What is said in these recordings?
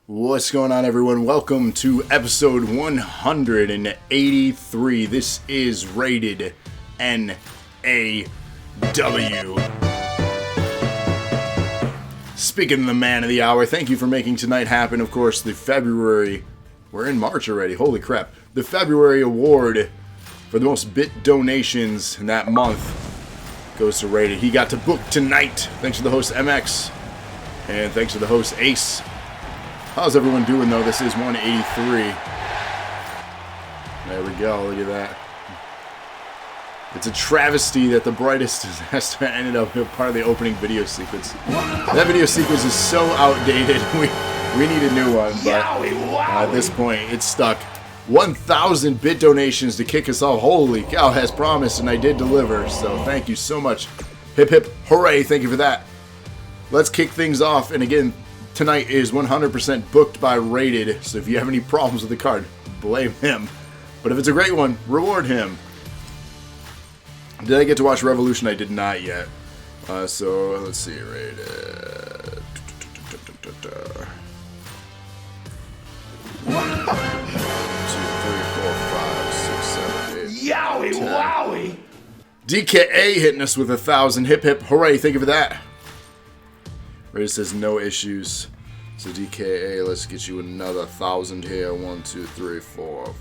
What's going on, everyone? Welcome to episode 183. This is rated NAW. Speaking of the man of the hour, thank you for making tonight happen. Of course, the February... We're in March already. Holy crap. The February award for the most bit donations in that month goes to Rated. He got to book tonight. Thanks to the host MX. And thanks to the host Ace. How's everyone doing, though? This is 183. There we go. Look at that. It's a travesty that the brightest has to end up part of the opening video sequence. That video sequence is so outdated. We need a new one, but at this point, it's stuck. 1,000 bit donations to kick us off. Holy cow, has promised, and I did deliver. So thank you so much. Hip hip hooray! Thank you for that. Let's kick things off, and again, tonight is 100% booked by Rated, so if you have any problems with the card, blame him. But if it's a great one, reward him. Did I get to watch Revolution? I did not yet. So, let's see, Rated. 1, 2, 3, 4, 5, 6, 7, 8. Yowie 10. wowie! DKA hitting us with 1,000. Hip hip hooray, thank you for that. Rated says no issues. So DKA, let's get you another 1,000 here. 1, 2, 3, 4,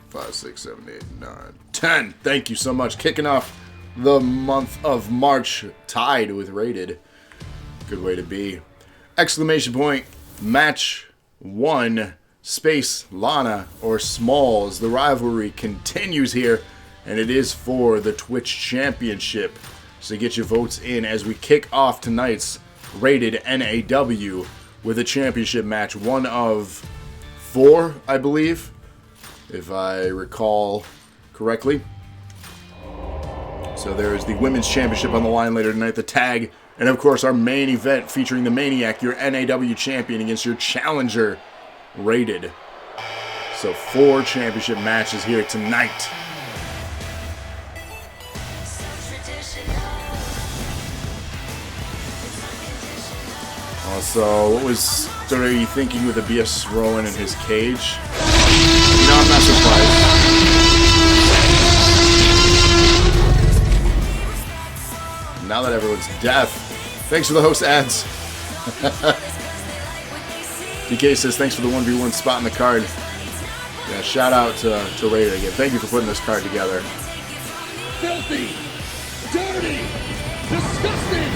5, 6, 7, 8, 9, 10. Thank you so much. Kicking off the month of March, tied with Rated. Good way to be. Exclamation point, match 1, space, Lana, or Smalls. The rivalry continues here, and it is for the Twitch Championship. So get your votes in as we kick off tonight's Rated NAW with a championship match. One of 4, I believe, if I recall correctly. So there's the Women's Championship on the line later tonight, the tag, and of course our main event featuring the Maniac, your NAW champion, against your challenger, Rated. So 4 championship matches here tonight. So, what was Story thinking with a BS Rowan in his cage? No, I'm not surprised. Now that everyone's deaf. Thanks for the host ads. DK says, thanks for the 1v1 spot in the card. Yeah, shout out to Rated again. Thank you for putting this card together. Filthy! Dirty! Disgusting!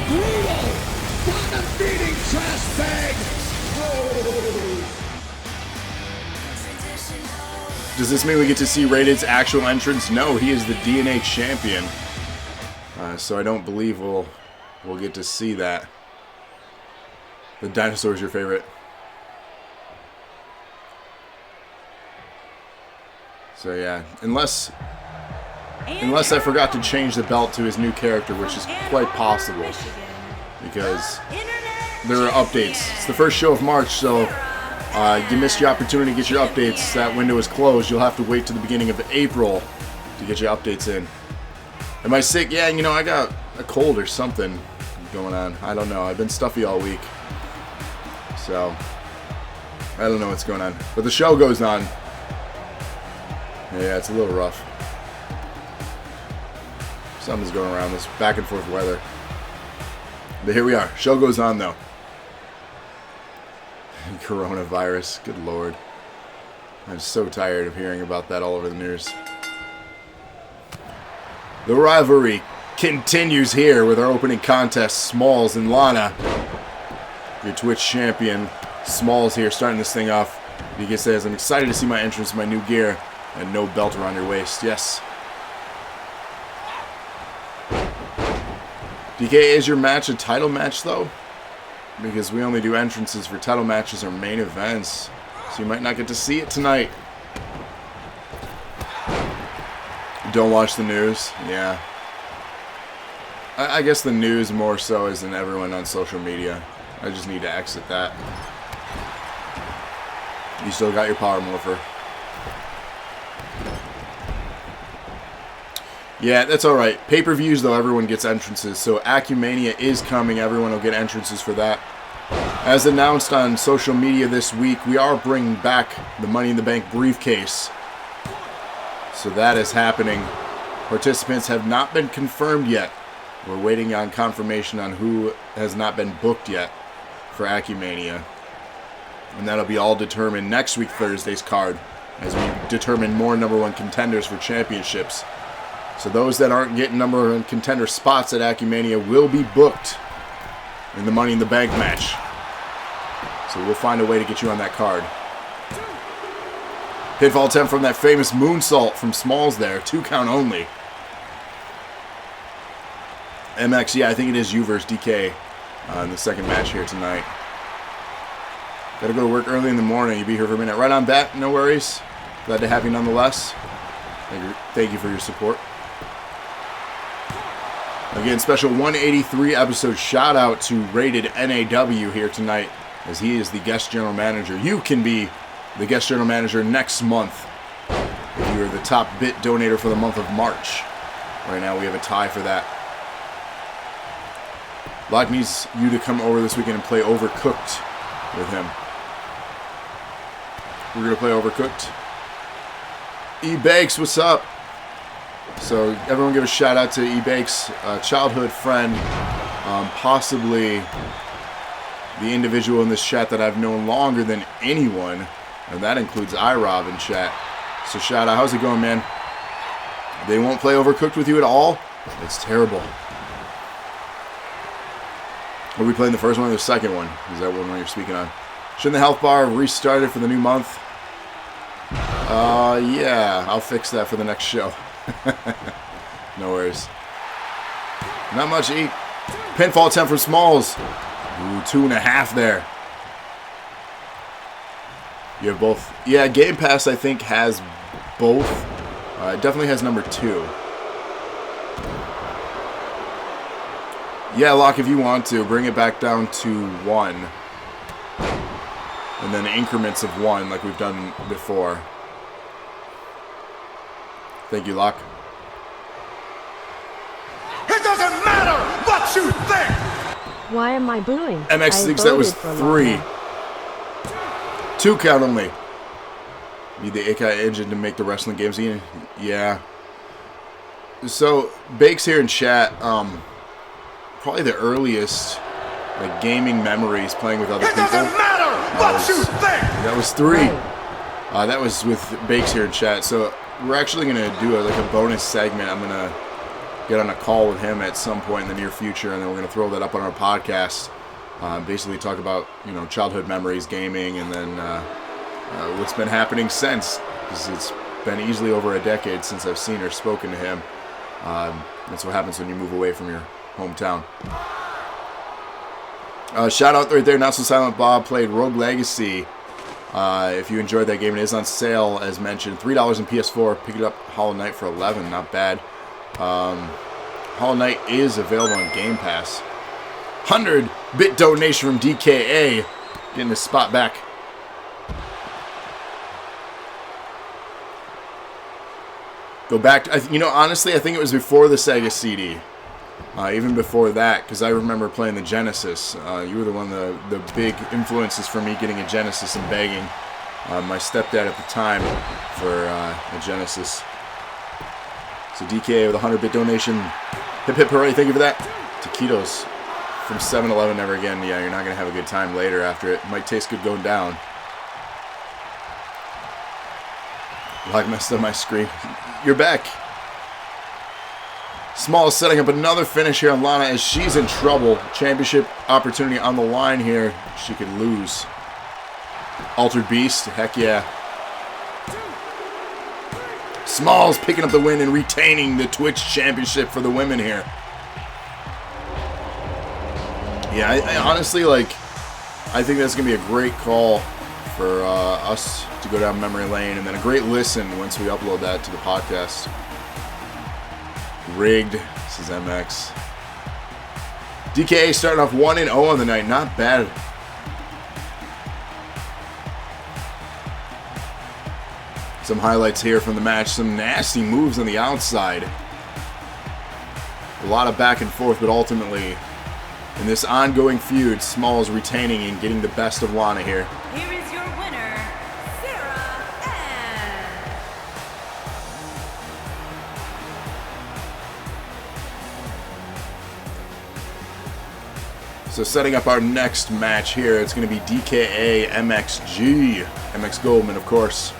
Brutal! Bottom-feeding trash bag! Does this mean we get to see Rated's actual entrance? No, he is the DNA champion. So I don't believe we'll get to see that. The dinosaur is your favorite. So yeah, unless I forgot to change the belt to his new character, which is quite possible, because there are updates. It's the first show of March, so you missed your opportunity to get your updates. That window is closed. You'll have to wait to the beginning of April to get your updates in. Am I sick? Yeah, you know, I got a cold or something going on. I don't know. I've been stuffy all week. So, I don't know what's going on. But the show goes on. Yeah, it's a little rough. Something's going around, this back and forth weather. But here we are. Show goes on, though. Coronavirus. Good lord. I'm so tired of hearing about that all over the news. The rivalry continues here with our opening contest. Smalls and Lana. Your Twitch champion. Smalls here starting this thing off. DK says, I'm excited to see my entrance in my new gear and no belt around your waist. Yes. DK, is your match a title match, though? Because we only do entrances for title matches or main events. So you might not get to see it tonight. Don't watch the news? Yeah. I guess the news more so is than everyone on social media. I just need to exit that. You still got your power morpher. Yeah, that's alright. Pay-per-views, though, everyone gets entrances. So Acumania is coming. Everyone will get entrances for that. As announced on social media this week, we are bringing back the Money in the Bank briefcase. So that is happening. Participants have not been confirmed yet. We're waiting on confirmation on who has not been booked yet for Acumania. And that'll be all determined next week, Thursday's card, as we determine more number one contenders for championships. So those that aren't getting number one contender spots at Acumania will be booked in the Money in the Bank match. So we'll find a way to get you on that card. Pinfall attempt from that famous moonsault from Smalls there. 2 count only. MX, yeah, I think it is you versus DK in the second match here tonight. Gotta go to work early in the morning. You'll be here for a minute. Right on bat, no worries. Glad to have you nonetheless. Thank you for your support. Again, special 183 episode shout out to Rated NAW here tonight, as he is the guest general manager. You can be the guest general manager next month if you are the top bit donator for the month of March. Right now we have a tie for that. Locke needs you to come over this weekend and play Overcooked with him. We're going to play Overcooked. E-Bakes, what's up? So everyone give a shout out to E-Bakes, a childhood friend, possibly the individual in this chat that I've known longer than anyone, and that includes iRob in chat. So shout out. How's it going, man? They won't play Overcooked with you at all? It's terrible. Are we playing the first one or the second one? Is that one you're speaking on? Shouldn't the health bar have restarted for the new month? Yeah, I'll fix that for the next show. No worries. Not much to eat. Pinfall attempt from Smalls. Ooh, 2.5 there. You have both. Yeah, Game Pass, I think, has both. It definitely has number 2. Yeah, Locke, if you want to, bring it back down to 1. And then increments of 1 like we've done before. Thank you, Locke. It doesn't matter what you think! Why am I booing? MX thinks that was 3. 2 count only. Need the AKI engine to make the wrestling games again? Yeah. So, Bakes here in chat, probably the earliest like gaming memories playing with other people. It doesn't matter what you think! That was 3. Right. That was with Bakes here in chat. So we're actually going to do a bonus segment. I'm going to get on a call with him at some point in the near future, and then we're going to throw that up on our podcast. Basically talk about, childhood memories, gaming, and then what's been happening since. Because it's been easily over a decade since I've seen or spoken to him. That's what happens when you move away from your hometown. Shout out right there, Not So Silent Bob played Rogue Legacy. If you enjoyed that game, it is on sale, as mentioned. $3 in PS4. Pick it up Hollow Knight for $11. Not bad. Hollow Knight is available on Game Pass. 100-bit donation from DKA. Getting his spot back. Go back to, honestly, I think it was before the Sega CD. Even before that, because I remember playing the Genesis. You were the one of the big influences for me getting a Genesis and begging my stepdad at the time for a Genesis. So DK with a 100-bit donation. Hip hip hooray, thank you for that. Taquitos from 7-Eleven never again. Yeah, you're not going to have a good time later after it. Might taste good going down. Like messed up my screen. You're back. Small setting up another finish here on Lana as she's in trouble. Championship opportunity on the line here. She could lose. Altered Beast, heck yeah. Smalls picking up the win and retaining the Twitch Championship for the women here. Yeah, I honestly, I think that's going to be a great call for us to go down memory lane, and then a great listen once we upload that to the podcast. Rigged, this is MX. DKA starting off 1-0 on the night, not bad. Some highlights here from the match, some nasty moves on the outside. A lot of back and forth, but ultimately in this ongoing feud. Smalls retaining and getting the best of Lana here. Here is your winner, Sarah Ann. So setting up our next match here, it's going to be DKA MXG. MX Goldman, of course.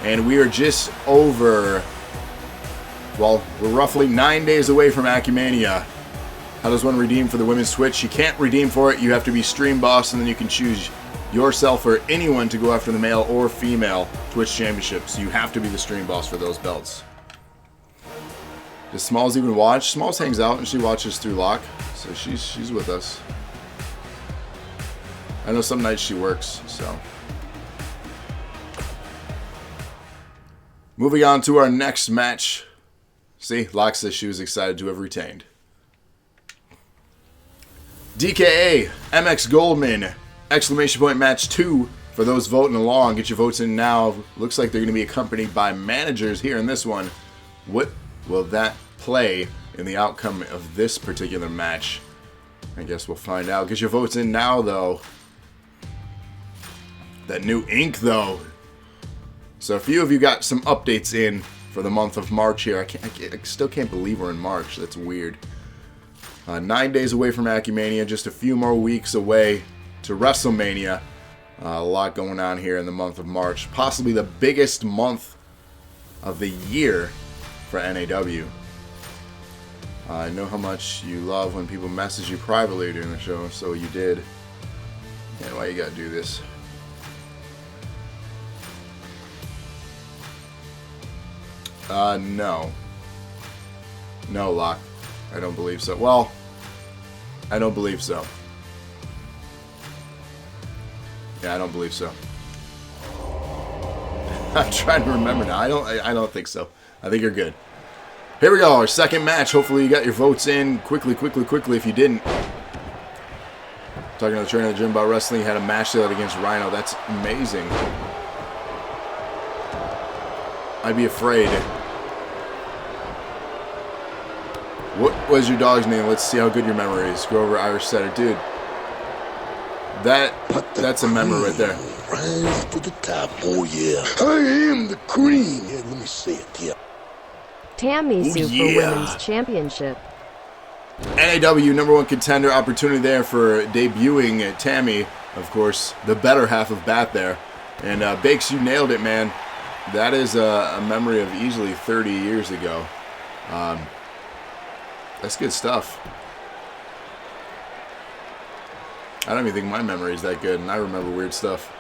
And we are just over, well, we're roughly 9 days away from Acumania. How does one redeem for the women's Twitch? You can't redeem for it. You have to be Stream Boss, and then you can choose yourself or anyone to go after the male or female Twitch championships. You have to be the Stream Boss for those belts. Does Smalls even watch? Smalls hangs out, and she watches through lock. So she's with us. I know some nights she works, so. Moving on to our next match. See, Locke says she was excited to have retained. DKA, MX Goldman, exclamation point match 2. For those voting along, get your votes in now. Looks like they're going to be accompanied by managers here in this one. What will that play in the outcome of this particular match? I guess we'll find out. Get your votes in now, though. That new ink, though. So a few of you got some updates in for the month of March here. I still can't believe we're in March. That's weird. 9 days away from Acumania. Just a few more weeks away to WrestleMania. A lot going on here in the month of March. Possibly the biggest month of the year for NAW. I know how much you love when people message you privately during the show, so you did. And why you gotta do this? No. No, Locke. I don't believe so. Well, I don't believe so. Yeah, I don't believe so. I'm trying to remember now. I don't think so. I think you're good. Here we go, our second match. Hopefully you got your votes in quickly if you didn't. Talking to the trainer of the gym about wrestling, he had a match there against Rhino. That's amazing. I'd be afraid. What was your dog's name? Let's see how good your memory is. Grover Irish Setter. Dude, that's a memory right there. Rise to the top, oh yeah. I am the queen. Yeah, let me say it, yeah. Tammy Sue yeah. for Women's Championship. NAW #1 contender opportunity there for debuting Tammy, of course, the better half of Bat there. And Bakes, you nailed it, man. That is a memory of easily 30 years ago. That's good stuff. I don't even think my memory is that good, and I remember weird stuff.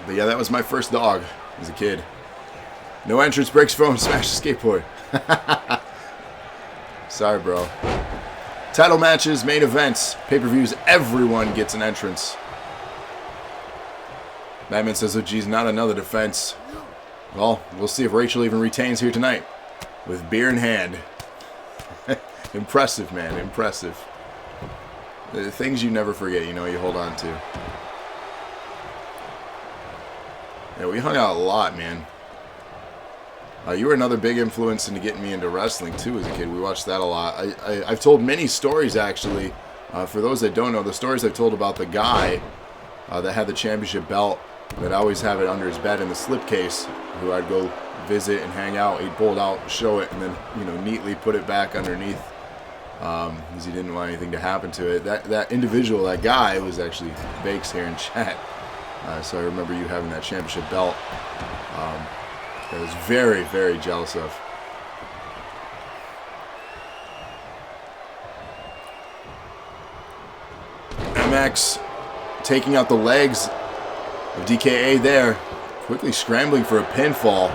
But yeah, that was my first dog as a kid. No entrance, breaks phone, smash the skateboard. Sorry, bro. Title matches, main events, pay-per-views, everyone gets an entrance. Batman says, oh geez, not another defense. Well, we'll see if Rachel even retains here tonight. With beer in hand. Impressive, man, impressive. The things you never forget, you know, you hold on to. Yeah, we hung out a lot, man. You were another big influence into getting me into wrestling, too, as a kid. We watched that a lot. I've told many stories, actually. For those that don't know, the stories I've told about the guy that had the championship belt, that I always have it under his bed in the slipcase, who I'd go visit and hang out. He'd pull it out, show it, and then, you know, neatly put it back underneath. Because he didn't want anything to happen to it. That individual, that guy, was actually Bakes here in chat. So I remember you having that championship belt. I was very, very jealous of. MX taking out the legs of DKA there. Quickly scrambling for a pinfall.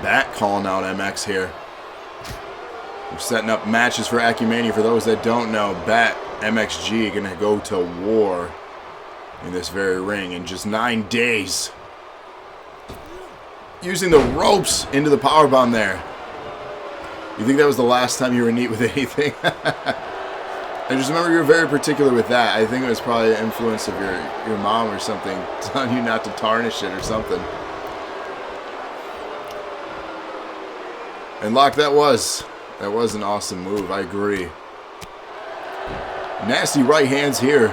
Bat calling out MX here. We're setting up matches for Acumania. For those that don't know, Bat, MXG gonna go to war in this very ring in just 9 days. Using the ropes into the powerbomb there. You think that was the last time you were neat with anything? I just remember you were very particular with that. I think it was probably the influence of your mom or something telling you not to tarnish it or something. And Locke, that was an awesome move. I agree. Nasty right hands here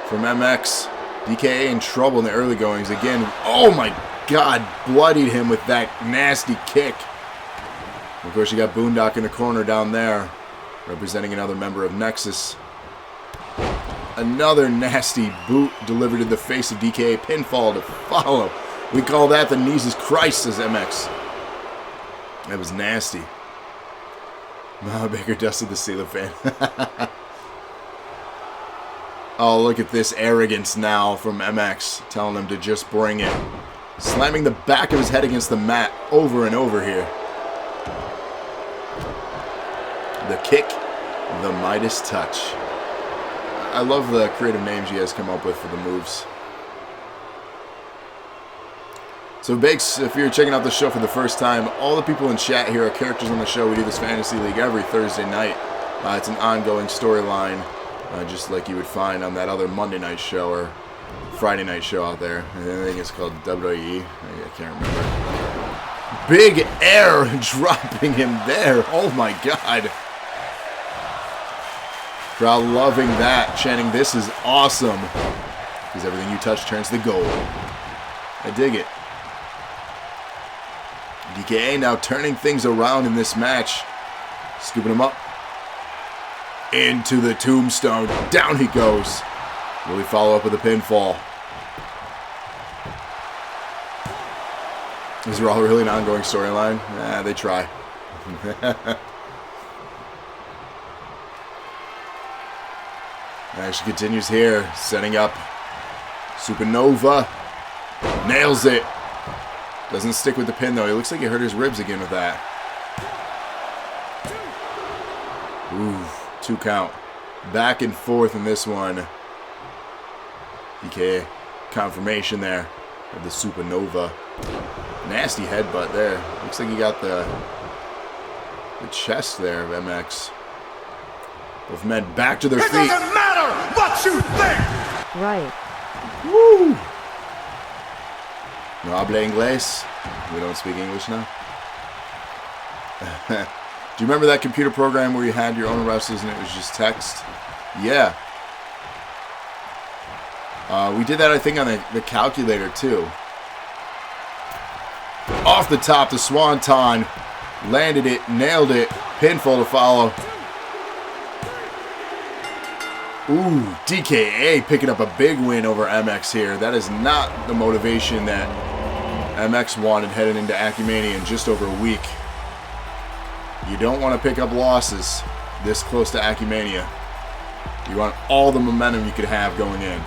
from MX. DKA in trouble in the early goings. Again, oh my God, bloodied him with that nasty kick. Of course, you got Boondock in the corner down there, representing another member of Nexus. Another nasty boot delivered in the face of DKA. Pinfall to follow. We call that the Jesus Christ, says MX. That was nasty. Baker dusted the ceiling fan. Oh, look at this arrogance now from MX, telling him to just bring it. Slamming the back of his head against the mat over and over here. The kick, the Midas touch. I love the creative names you guys come up with for the moves. So Bakes, if you're checking out the show for the first time, all the people in chat here are characters on the show. We do this Fantasy League every Thursday night. It's an ongoing storyline, just like you would find on that other Monday night show or Friday night show out there. I think it's called WWE. I can't remember. Big air dropping him there. Oh my God. Crowd loving that, chanting, "This is awesome." Because everything you touch turns to gold. I dig it. DKA now turning things around in this match. Scooping him up. Into the tombstone. Down he goes. Will he follow up with a pinfall? Is there all really an ongoing storyline? Nah, they try. Actually continues here, setting up Supernova. Nails it. Doesn't stick with the pin though. He looks like he hurt his ribs again with that. Ooh, 2 count. Back and forth in this one. DK confirmation there of the Supernova. Nasty headbutt there. Looks like he got the chest there of MX. Both men back to their feet. It doesn't matter what you think! Right. Woo! No habla inglés. We don't speak English now. Do you remember that computer program where you had your own wrestlers and it was just text? Yeah. We did that, I think, on the calculator, too. Off the top, the Swanton. Landed it, nailed it. Pinfall to follow. Ooh, DKA picking up a big win over MX here. That is not the motivation that MX wanted heading into Acumania in just over a week. You don't want to pick up losses this close to Acumania. You want all the momentum you could have going in.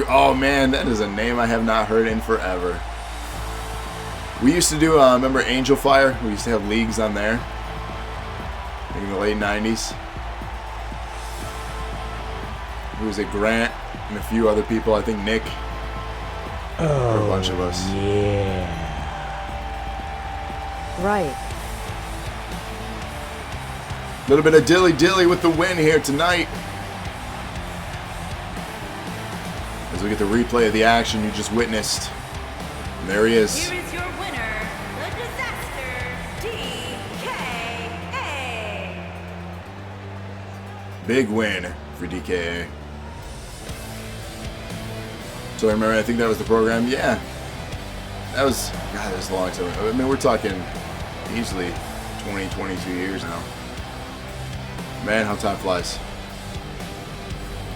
Oh man, that is a name I have not heard in forever. We used to do, remember Angel Fire? We used to have leagues on there. In the late 90s. It was a Grant and a few other people. I think Nick. Oh, a bunch of us. Yeah. Right. A little bit of dilly-dilly with the win here tonight. As we get the replay of the action you just witnessed. And there he is. Here is your winner, the Disaster DKA. Big win for DKA. So I remember, I think that was the program. Yeah. That was, God, that was a long time ago. I mean, we're talking easily 20, 22 years now. Man, how time flies.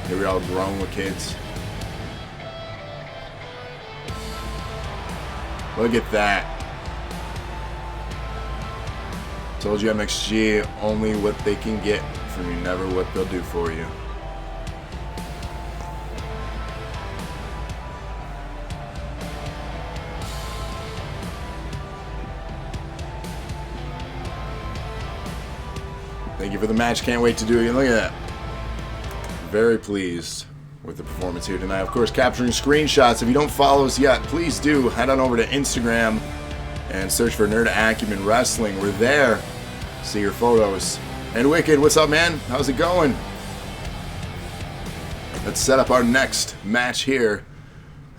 Here we're all grown with kids. Look at that. Told you MXG, only what they can get from you, never what they'll do for you. Thank you for the match. Can't wait to do it. Look at that. Very pleased with the performance here tonight. Of course, capturing screenshots. If you don't follow us yet, please do. Head on over to Instagram and search for Nerd Acumen Wrestling. We're there. See your photos. And Wicked, what's up, man? How's it going? Let's set up our next match here.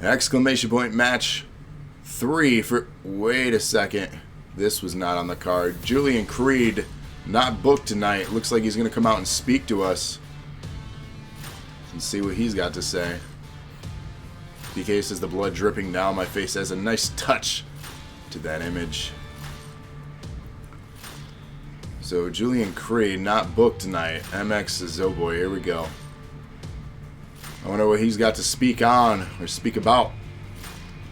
Exclamation point match 3 for... Wait a second. This was not on the card. Julian Creed, not booked tonight. Looks like he's going to come out and speak to us. And see what he's got to say. DK says the blood dripping down my face has a nice touch to that image. So Julian Creed, not booked tonight. MX says, oh boy, here we go. I wonder what he's got to speak on or speak about.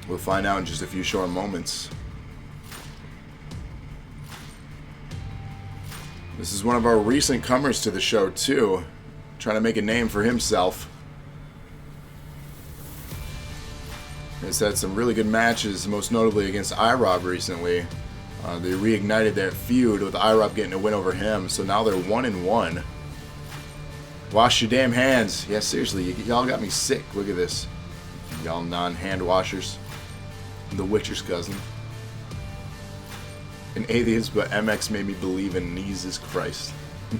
We'll find out in just a few short moments. This is one of our recent comers to the show, too. Trying to make a name for himself. He's had some really good matches, most notably against iRob recently. They reignited that feud with iRob getting a win over him, so now they're 1-1. Wash your damn hands. Yeah, seriously, y'all got me sick. Look at this. Y'all non-hand washers. The Witcher's cousin. An atheist, but MX made me believe in Jesus Christ.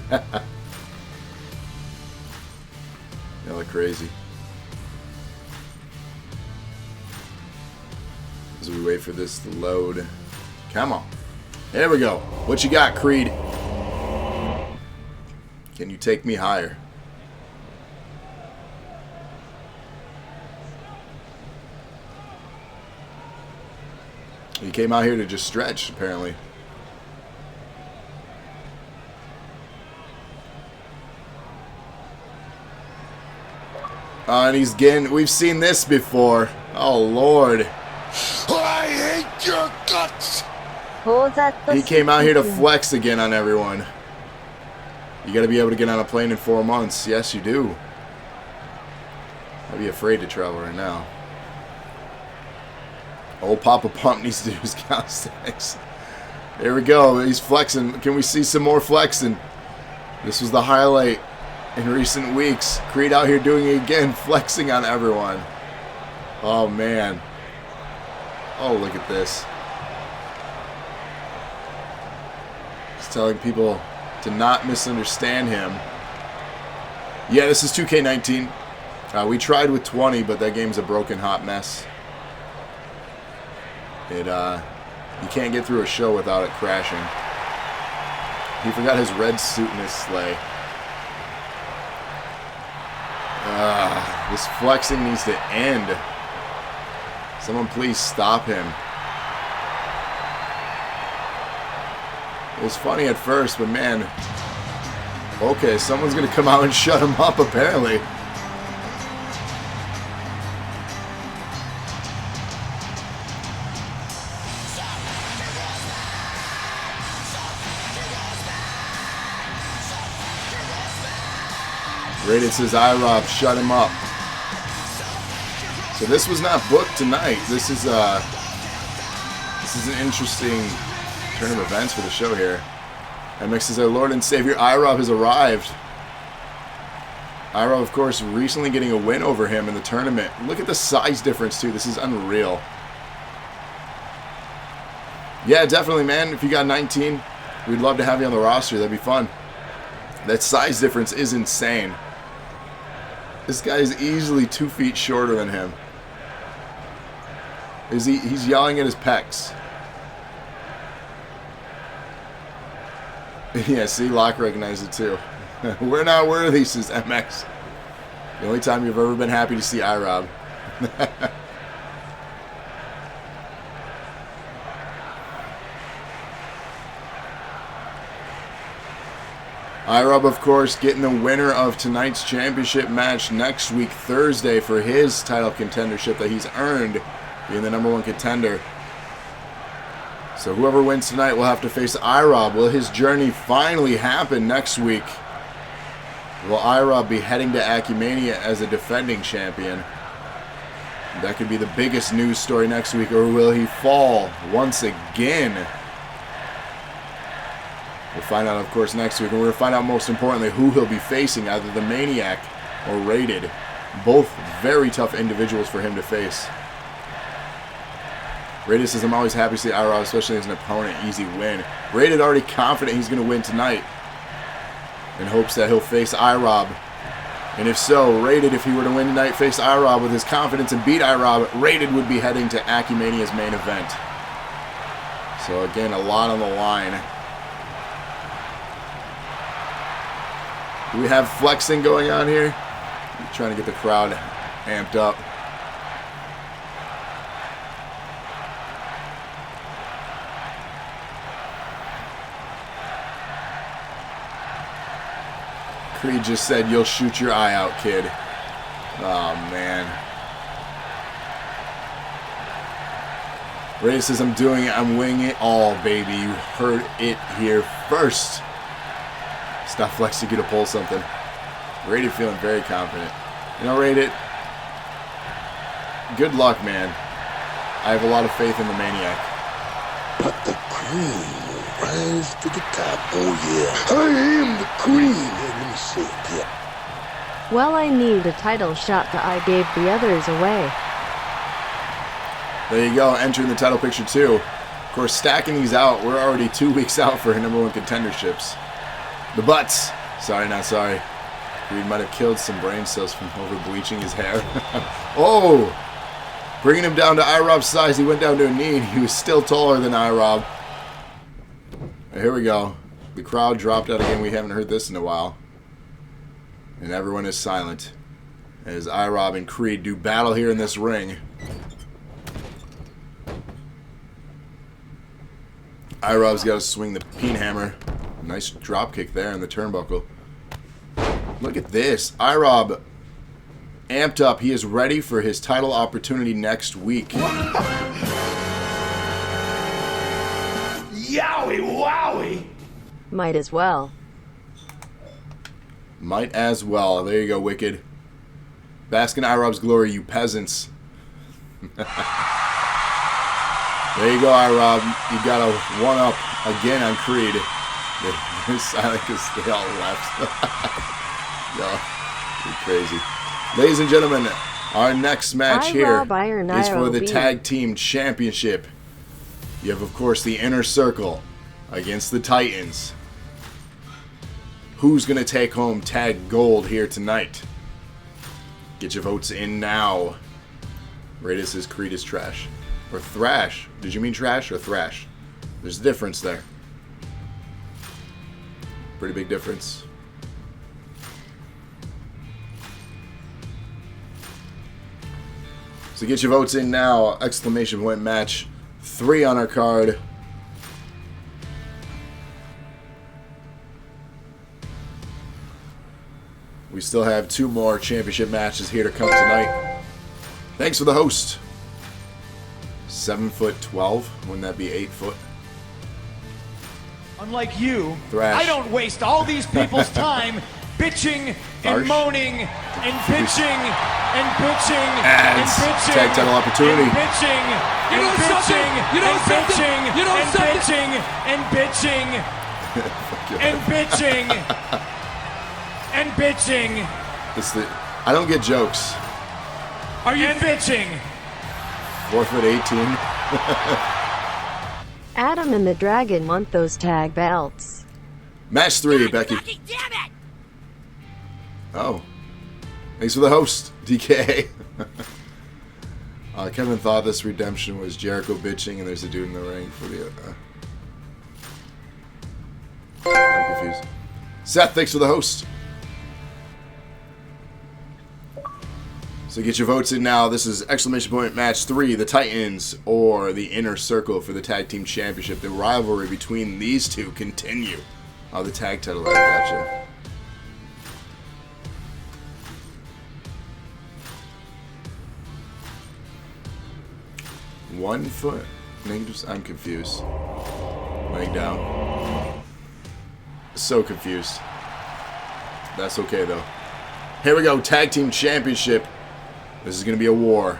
Y'all are crazy. As we wait for this to load. Come on. There we go. What you got, Creed? Can you take me higher? He came out here to just stretch, apparently. And he's getting... We've seen this before. Oh, Lord. I hate your guts! He came out here to flex again on everyone. You gotta be able to get on a plane in 4 months. Yes, you do. I'd be afraid to travel right now. Old Papa Pump needs to do his calisthenics. There we go. He's flexing. Can we see some more flexing? This was the highlight in recent weeks. Creed out here doing it again, flexing on everyone. Oh, man. Oh, look at this. He's telling people to not misunderstand him. Yeah, this is 2K19. We tried with 20, but that game's a broken hot mess. You can't get through a show without it crashing. He forgot his red suit in his sleigh. This flexing needs to end. Someone please stop him. It was funny at first, but man. Okay, someone's going to come out and shut him up, apparently. Rated says iRob, shut him up. So this was not booked tonight. This is an interesting turn of events for the show here. MX says our Lord and Savior iRob has arrived. iRob, of course, recently getting a win over him in the tournament. Look at the size difference too. This is unreal. Yeah, definitely, man. If you got 19, we'd love to have you on the roster. That'd be fun. That size difference is insane. This guy is easily 2 feet shorter than him. He's yelling at his pecs. Yeah, see, Locke recognized it too. We're not worthy, says MX. The only time you've ever been happy to see iRob. iRob, of course, getting the winner of tonight's championship match next week, Thursday, for his title contendership that he's earned, being the #1 contender. So whoever wins tonight will have to face iRob. Will his journey finally happen next week? Will iRob be heading to Acumania as a defending champion? That could be the biggest news story next week, or will he fall once again? We'll find out, of course, next week. And we're going to find out, most importantly, who he'll be facing, either the Maniac or Rated. Both very tough individuals for him to face. Rated says, I'm always happy to see iRob, especially as an opponent. Easy win. Rated already confident he's going to win tonight. In hopes that he'll face iRob And if so, Rated, if he were to win tonight, face IROB with his confidence and beat IROB, Rated would be heading to Acumania's main event. So again, a lot on the line. Do we have flexing going on here? I'm trying to get the crowd amped up. Creed just said, "You'll shoot your eye out, kid." Oh, man. Ray says, "I'm doing it. I'm winging it all, baby. You heard it here first." Stop flexing you to pull something. Rated feeling very confident. You know, Rated, good luck, man. I have a lot of faith in the Maniac. But the cream will rise to the top. Oh, yeah. I am the cream. Here, let me see it here. Well, I need a title shot, but I gave the others away. There you go, entering the title picture too. Of course, stacking these out, we're already 2 weeks out for #1 contenderships. The Butts. Sorry, not sorry. Creed might have killed some brain cells from over bleaching his hair. Oh! Bringing him down to IROB's size, he went down to a knee, and he was still taller than IROB. Here we go. The crowd dropped out again. We haven't heard this in a while. And everyone is silent as IROB and Creed do battle here in this ring. IROB's got to swing the peen hammer. Nice drop kick there in the turnbuckle. Look at this. IROB amped up. He is ready for his title opportunity next week. Yowie wowie! Might as well. Might as well. There you go, Wicked. Bask in IROB's glory, you peasants. There you go, IROB. You got a one-up again on Creed. They're silent because they all left. No, you're crazy. Ladies and gentlemen, our next match here is for the Tag Team Championship. You have, of course, the Inner Circle against the Titans. Who's going to take home Tag Gold here tonight? Get your votes in now. Rated says Creed is trash. Or thrash. Did you mean trash or thrash? There's a difference there. Pretty big difference. So get your votes in now. Exclamation point match 3 on our card. We still have 2 more championship matches here to come tonight. Thanks for the host. 7'12". Wouldn't that be 8 foot? Unlike you, Thrash. I don't waste all these people's time bitching and Harsh. moaning and bitching and bitching and Ads. bitching Tag title opportunity. and bitching and bitching and bitching and bitching and bitching and bitching. I don't get jokes. Are you bitching? 4'18". Adam and the Dragon want those tag belts. Match 3, Becky. Damn it! Oh. Thanks for the host, DK. Kevin thought this redemption was Jericho bitching and there's a dude in the ring for the... I'm confused. Seth, thanks for the host. So get your votes in now. This is exclamation point match 3, the Titans or the Inner Circle for the Tag Team Championship. The rivalry between these two continue. Oh, the tag title, I gotcha. One foot. Negatives. I'm confused. Laying down. So confused. That's okay though. Here we go. Tag Team Championship. This is going to be a war.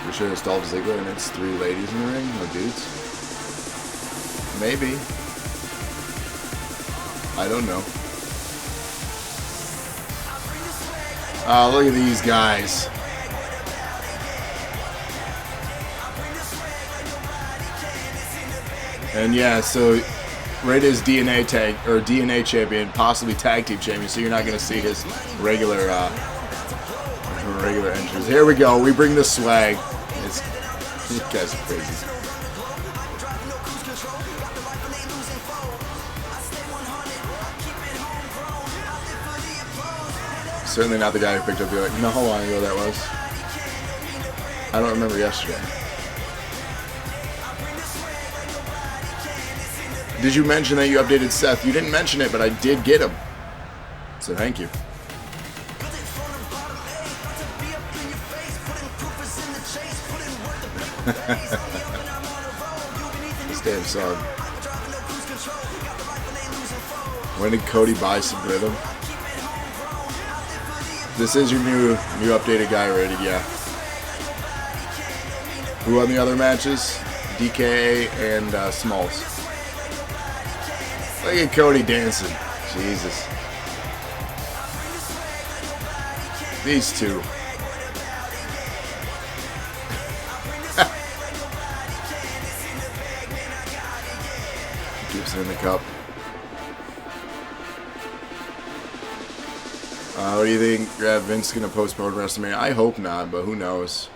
We're sure it's Dolph Ziggler and it's 3 ladies in the ring? No dudes? Maybe. I don't know. Oh, look at these guys. And yeah, so Rated is DNA tag or DNA champion, possibly tag team champion. So you're not gonna see his regular entries. Here we go. We bring the swag. These guys are crazy. Certainly not the guy who picked up the like, no, how long ago that was. I don't remember yesterday. Did you mention that you updated Seth? You didn't mention it, but I did get him. So thank you. This damn song. When did Cody buy some rhythm? This is your new updated guy rated, yeah. Who won the other matches? DKA and Smalls. Look at Cody dancing. Jesus. These two. Keeps it in the cup. What do you think? Vince gonna postpone WrestleMania? I hope not, but who knows?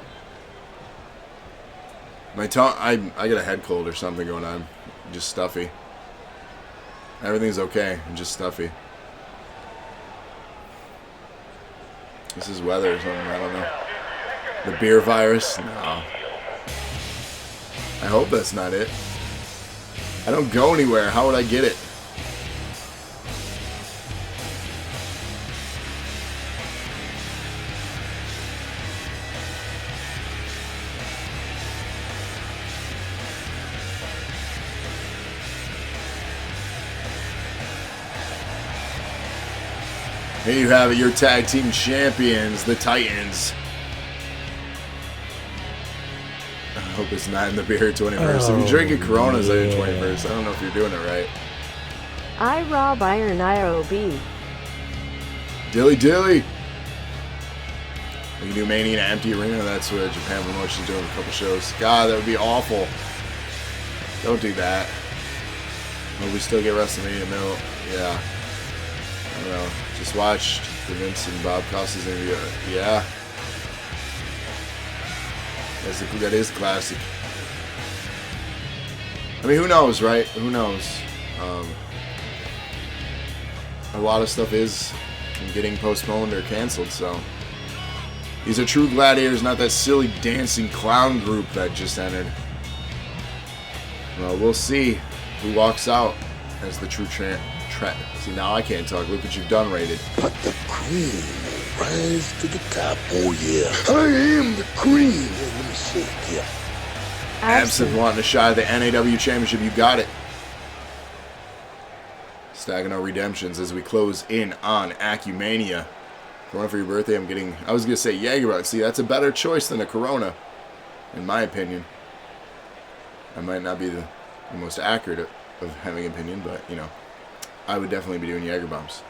My tongue, I got a head cold or something going on. Just stuffy. Everything's okay. I'm just stuffy. This is weather or something. I don't know. The beer virus? No. I hope that's not it. I don't go anywhere. How would I get it? Here you have it, your tag team champions, the Titans. I hope it's not in the beer 21st. If you drink a Corona's on your 21st, I don't know if you're doing it right. I Rob Iron IOB. Dilly Dilly. We can do Mania in an empty arena. That's what Japan Promotion's doing a couple shows. God, that would be awful. Don't do that. Will we still get WrestleMania in the middle? Yeah. I don't know. Just watched the Vince and Bob Costas interview. Yeah. That is classic. I mean, who knows, right? Who knows? A lot of stuff is getting postponed or canceled, so. These are true gladiators, not that silly dancing clown group that just entered. Well, we'll see who walks out as the true See, now I can't talk. Look what you've done, Rated. But the cream will rise to the top. Oh, yeah. I am the cream. Yeah, let me see it. Yeah. Absinthe wanting a shot at the NAW Championship. You got it. Stacking our redemptions as we close in on Acumania. Corona for your birthday, I'm getting... I was going to say Jagerbomb. See, that's a better choice than a Corona, in my opinion. I might not be the most accurate of having an opinion, but, you know. I would definitely be doing Jagerbombs.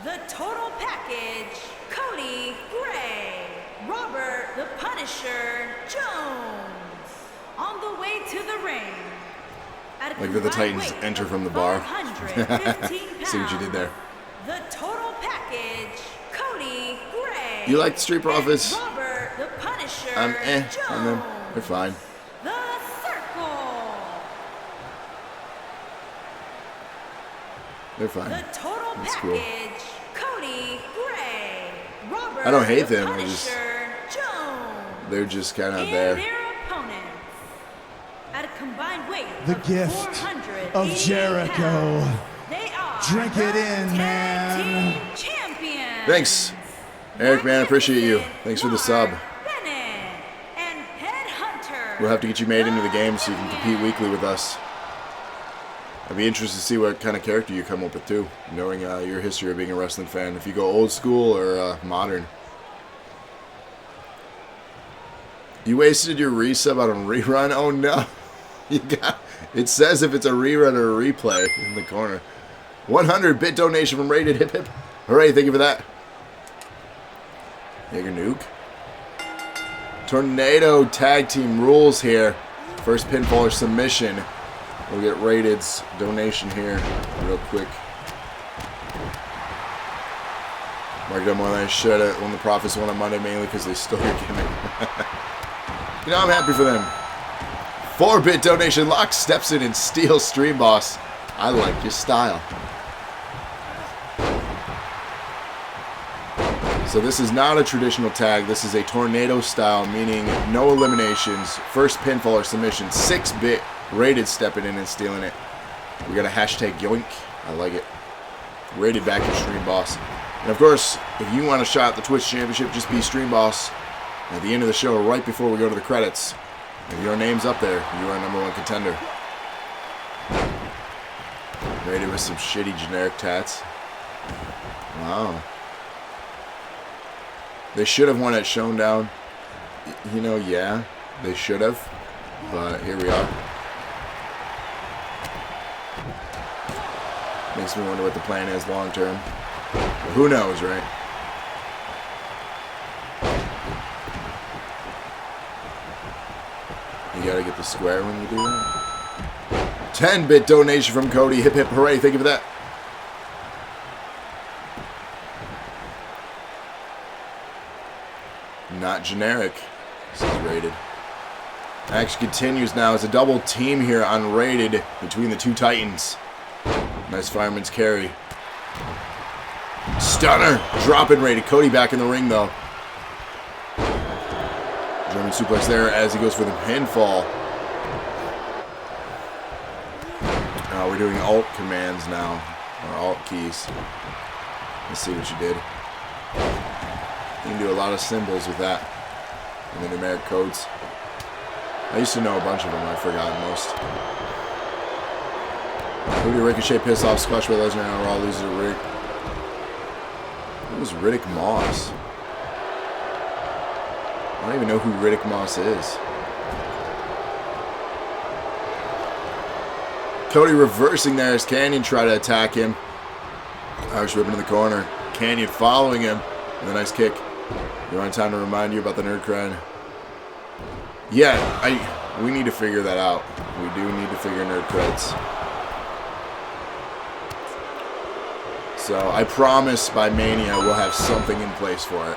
The total package, Cody Gray, Robert the Punisher Jones, on the way to the ring. Like that the Titans enter from the bar. See what you did there. The total package, Cody Gray. You like the Street Profits? Robert the Punisher on them. Jones. They're fine. The Circle. They're fine. The total That's package, cool. Cody Gray, Robert I don't hate the them. Punisher Jones. They're just kind of And there. their opponents at a combined weight The of gift 488 of Jericho. pounds. They are Drink it in, the man. Tag Team Champions. Thanks, Eric, man. I appreciate you. Thanks for the sub. Bennett and Headhunter. We'll have to get you made into the game so you can compete weekly with us. I'd be interested to see what kind of character you come up with, too, knowing your history of being a wrestling fan. If you go old school or modern. You wasted your resub on a rerun? Oh, no. It says if it's a rerun or a replay in the corner. 100-bit donation from Rated Hip Hip. Hooray, thank you for that. Jaeger Nuke. Tornado tag team rules here. First pinfall or submission. We'll get Rated's donation here real quick. Marked up more than I should have when the Profits won on Monday, mainly because they stole your gimmick. You know, I'm happy for them. 4-bit donation. Locke steps in and steals Stream Boss. I like your style. So this is not a traditional tag. This is a tornado style, meaning no eliminations, first pinfall or submission. 6-bit Rated stepping in and stealing it. We got a hashtag yoink. I like it. Rated back in Stream Boss. And of course, if you want a shot at the Twitch Championship, just be Stream Boss. At the end of the show, right before we go to the credits, if your name's up there, you are #1 contender. Rated with some shitty generic tats. Wow. They should have won at Showdown. You know, yeah, they should have. But here we are. Makes me wonder what the plan is long term. But who knows, right? You gotta get the square when you do that. 10-bit donation from Cody. Hip hip hooray. Thank you for that. Not generic. This is Rated. Action continues now. It's a double team here on Rated between the two Titans. Nice fireman's carry. Stunner. Dropping Rated. Cody back in the ring though. German suplex there as he goes for the pinfall. We're doing alt commands now. Or alt keys. Let's see what you did. You can do a lot of symbols with that. And the numeric codes. I used to know a bunch of them. I've forgotten most. Who did Ricochet piss off? Squash by Lesnar and Raw loses to Rick. Who was Riddick Moss? I don't even know who Riddick Moss is. Cody reversing there as Canyon tried to attack him. Irish whip into the corner. Canyon following him with a nice kick. You want time to remind you about the nerd cred? Yeah, we need to figure that out. We do need to figure nerd creds. So I promise by Mania we'll have something in place for it.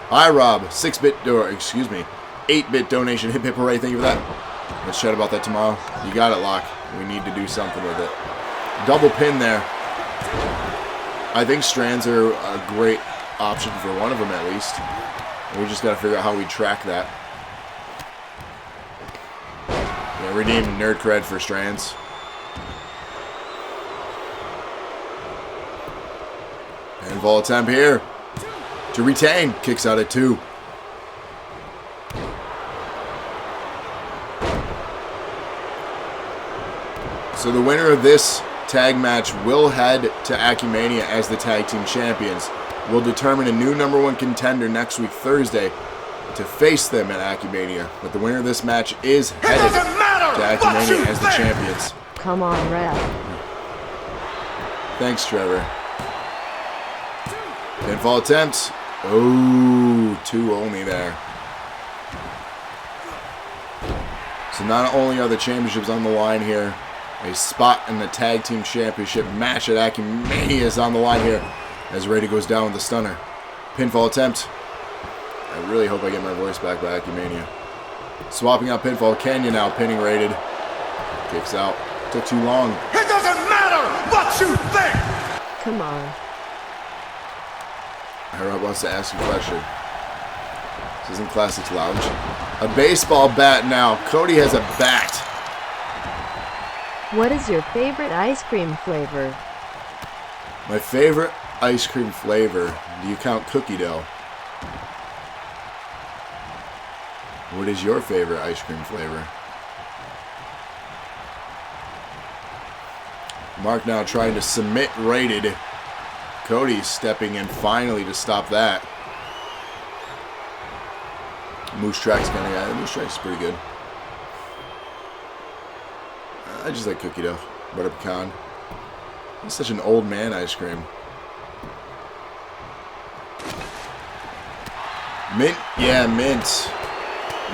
Hi Rob, 6-bit or excuse me, 8-bit donation. Hip hip hooray! Thank you for that. Let's chat about that tomorrow. You got it, Locke. We need to do something with it. Double pin there. I think strands are a great option for one of them at least. We just got to figure out how we track that. Yeah, redeem nerd cred for strands. Pinfall attempt here to retain. Kicks out at 2. So the winner of this tag match will head to Acumania as the tag team champions. We'll determine a new #1 contender next week, Thursday, to face them at Acumania. But the winner of this match is headed to Acumania as the champions. Come on, Ref. Thanks, Trevor. Pinfall attempt. Oh, 2 only there. So not only are the championships on the line here, a spot in the tag team championship match at Acumania is on the line here as Rated goes down with the stunner. Pinfall attempt. I really hope I get my voice back by Acumania. Swapping out pinfall. Canyon now pinning Rated. Kicks out. Took too long. It doesn't matter what you think! Come on. Harold wants to ask a question. This isn't Classics Lounge. A baseball bat now. Cody has a bat. What is your favorite ice cream flavor? My favorite ice cream flavor. Do you count cookie dough? What is your favorite ice cream flavor? Mark now trying to submit Rated. Cody stepping in finally to stop that. Moose Track's kind of guy. Moose Track's pretty good. I just like cookie dough. Butter pecan. It's such an old man ice cream. Mint, yeah, mint.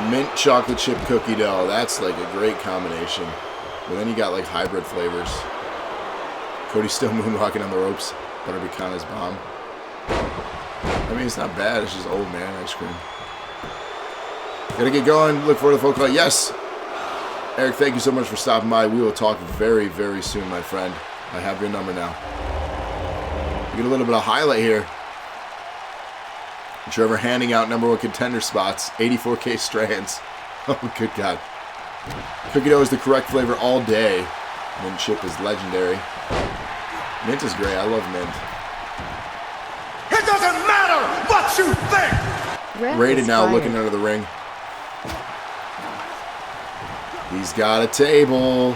Mint chocolate chip cookie dough. That's like a great combination. But then you got like hybrid flavors. Cody's still moonwalking on the ropes. Butter pecana's bomb. I mean, it's not bad. It's just old man ice cream. Gotta get going. Look forward to the phone call. Yes. Eric, thank you so much for stopping by. We will talk very, very soon, my friend. I have your number now. We get a little bit of highlight here. Trevor handing out number 1 contender spots. 84K strands. Oh, good God. Cookie dough is the correct flavor all day. Mint chip is legendary. Mint is great. I love mint. It doesn't matter what you think! Ref Rated is now fired. looking under the ring. He's got a table.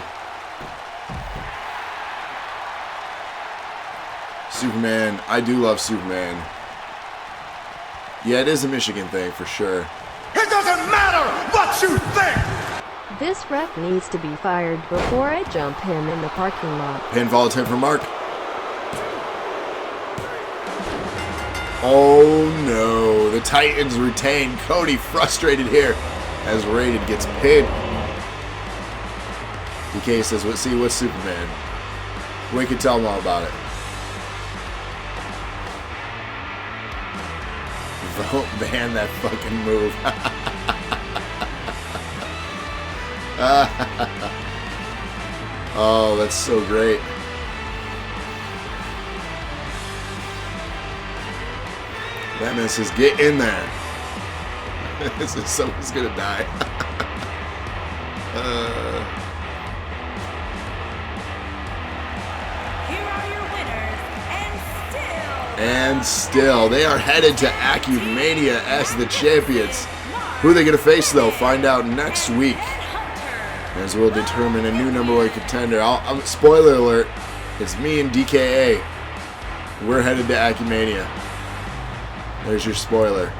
Superman. I do love Superman. Yeah, it is a Michigan thing for sure. It doesn't matter what you think! This ref needs to be fired before I jump him in the parking lot. Pinfall attempt for Mark. Oh no, the Titans retain. Cody frustrated here as Rated gets pinned. DK says, what's Superman? We can tell him all about it. Vote ban that fucking move. Oh, that's so great. Batman says, get in there. This is someone's gonna die. Here are your winners, And still, they are headed to Acumania as the champions. Who are they going to face, though? Find out next week, as we'll determine a new number 1 contender. Spoiler alert, it's me and DKA. We're headed to Acumania. There's your spoiler.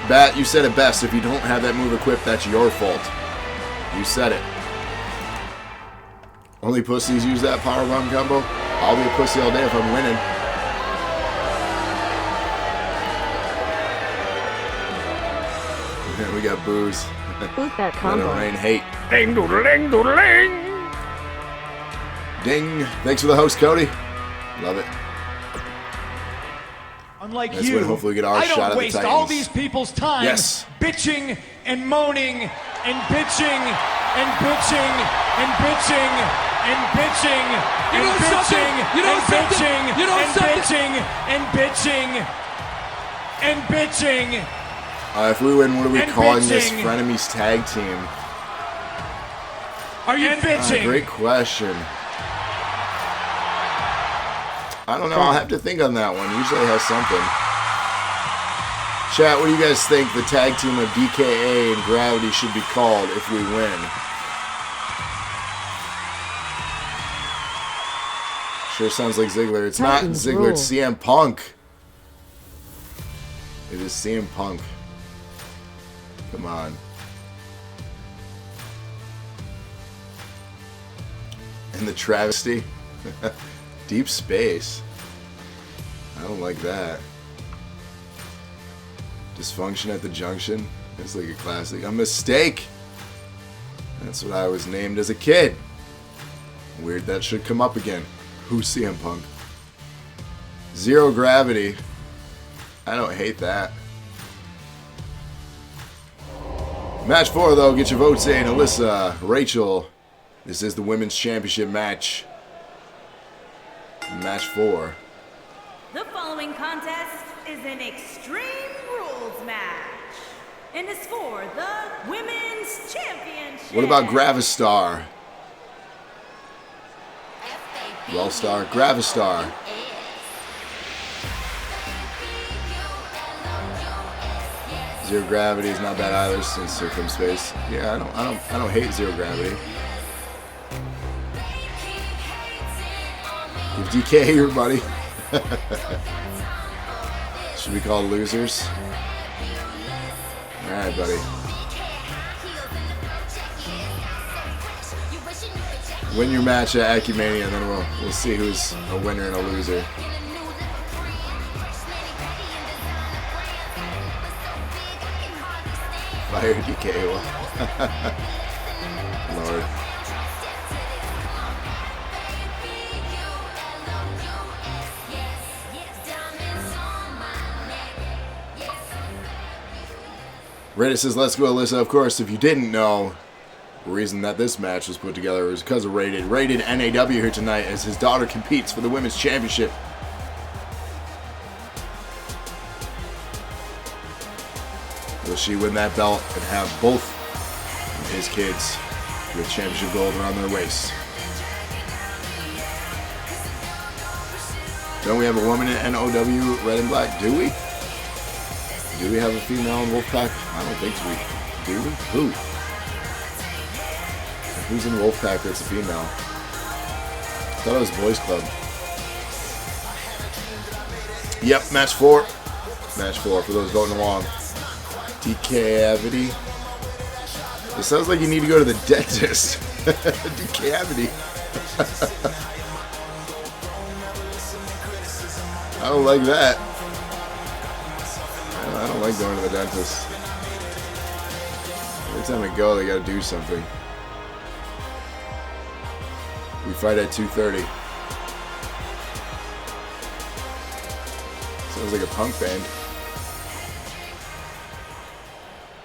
Bat, you said it best. If you don't have that move equipped, that's your fault. You said it. Only pussies use that powerbomb combo. I'll be a pussy all day if I'm winning. We got booze. Boot that Let it combo. rain hate. Ding doodling doodling! Ding. Thanks for the host, Cody. Love it. Unlike That's you, when hopefully we get our I shot don't at the waste Titans. all these people's time Yes. bitching and moaning and bitching and bitching and bitching and bitching and bitching and bitching and bitching and bitching and bitching. If we win, what are we And calling this? bitching. Frenemies tag team. Are you bitching? Great question. I don't know. I'll have to think on that one. Usually it has something. Chat, what do you guys think the tag team of DKA and Gravity should be called if we win? Sure sounds like Ziggler. It's not Titans Ziggler, rule. it's CM Punk. It is CM Punk. Come on. And the travesty. Deep space. I don't like that. Dysfunction at the junction. It's like a classic. A mistake. That's what I was named as a kid. Weird that should come up again. Who's CM Punk? Zero gravity. I don't hate that. Match 4, though. Get your votes in. Alyssa, Rachel. This is the Women's Championship match. Match 4. The following contest is an Extreme Rules match and is for the Women's Championship. What about Gravistar? Wellstar, Gravistar. Zero gravity is not bad either since circumspace. Yeah, I don't hate zero gravity. Give DK here, buddy. Should we call losers? Alright, buddy. Win your match at Acumania, and then we'll see who's a winner and a loser. Fire DK. Lord. Reddit says, let's go, Alyssa. Of course, if you didn't know, the reason that this match was put together was because of Rated. Rated NAW here tonight as his daughter competes for the Women's Championship. Will she win that belt and have both of his kids with championship gold around their waist? Don't we have a woman in NOW, red and black? Do we? Do we have a female in Wolfpack? I don't think we do. Who? Who's in Wolfpack that's a female? I thought it was Boys Club. Yep, match 4. Match 4 for those voting along. Decavity. It sounds like you need to go to the dentist. Decavity. I don't like that. I don't like going to the dentist. Every time I go, they gotta do something. We fight at 2:30. Sounds like a punk band.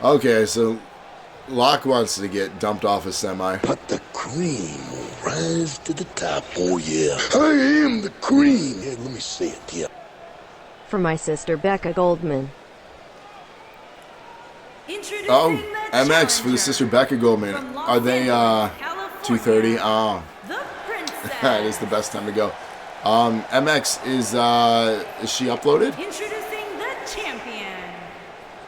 Okay, so Locke wants to get dumped off a semi. But the cream will rise to the top. Oh, yeah. I am the cream. Yeah, let me say it, yeah. For my sister Becca Goldman. Oh, MX for the sister Becca Goldman. Are they 2:30? Oh, that is the best time to go. MX is she uploaded? Introducing the champion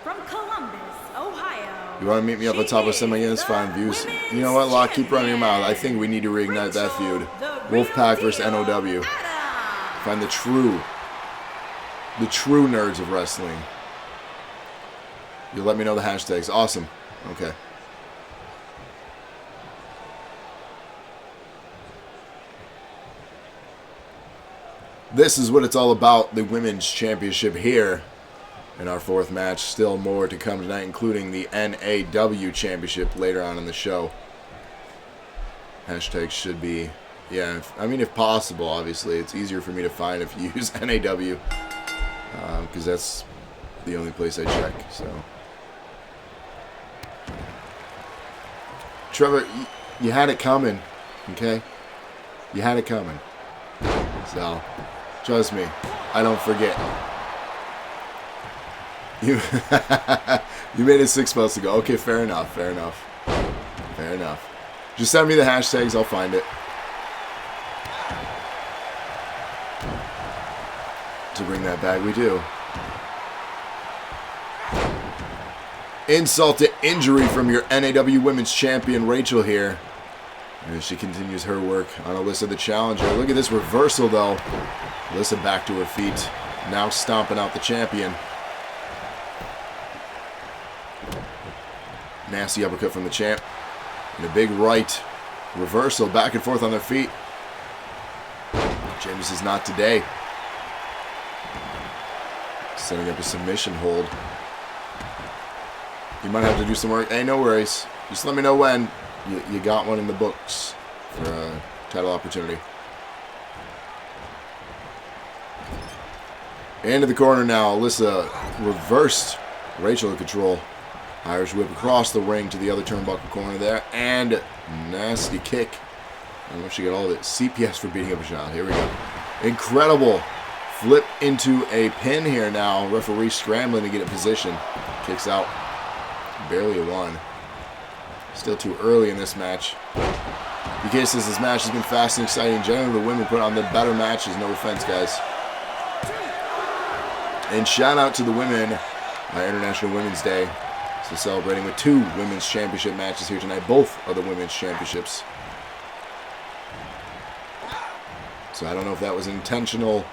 from Columbus, Ohio. You want to meet me up on top of semi against fine views? You know what, Locke? Keep running your mouth. I think we need to reignite that feud. Wolfpack versus NOW. Find the true nerds of wrestling. You'll let me know the hashtags. Awesome. Okay. This is what it's all about, the Women's Championship here in our 4th match. Still more to come tonight, including the NAW Championship later on in the show. Hashtags should be, yeah, I mean, if possible, obviously. It's easier for me to find if you use NAW, because that's the only place I check, so. Trevor, you had it coming, okay? You had it coming. So, trust me, I don't forget. You made it 6 months ago. Okay, fair enough, fair enough. Fair enough. Just send me the hashtags, I'll find it. To bring that back, we do. Insult to injury from your NAW Women's Champion, Rachel, here. As she continues her work on Alyssa the Challenger. Look at this reversal, though. Alyssa back to her feet. Now stomping out the champion. Nasty uppercut from the champ. And a big right reversal. Back and forth on their feet. James is not today. Setting up a submission hold. You might have to do some work. Hey, no worries. Just let me know when you got one in the books for a title opportunity. Into the corner now. Alyssa reversed Rachel in control. Irish whip across the ring to the other turnbuckle corner there. And nasty kick. I don't know if she got all of it. CPS for beating up a child. Here we go. Incredible. Flip into a pin here now. Referee scrambling to get in position. Kicks out. Barely a 1. Still too early in this match. BK says this match has been fast and exciting. Generally, the women put on the better matches. No offense, guys. And shout out to the women on International Women's Day. So celebrating with 2 women's championship matches here tonight. Both are the women's championships. So I don't know if that was intentional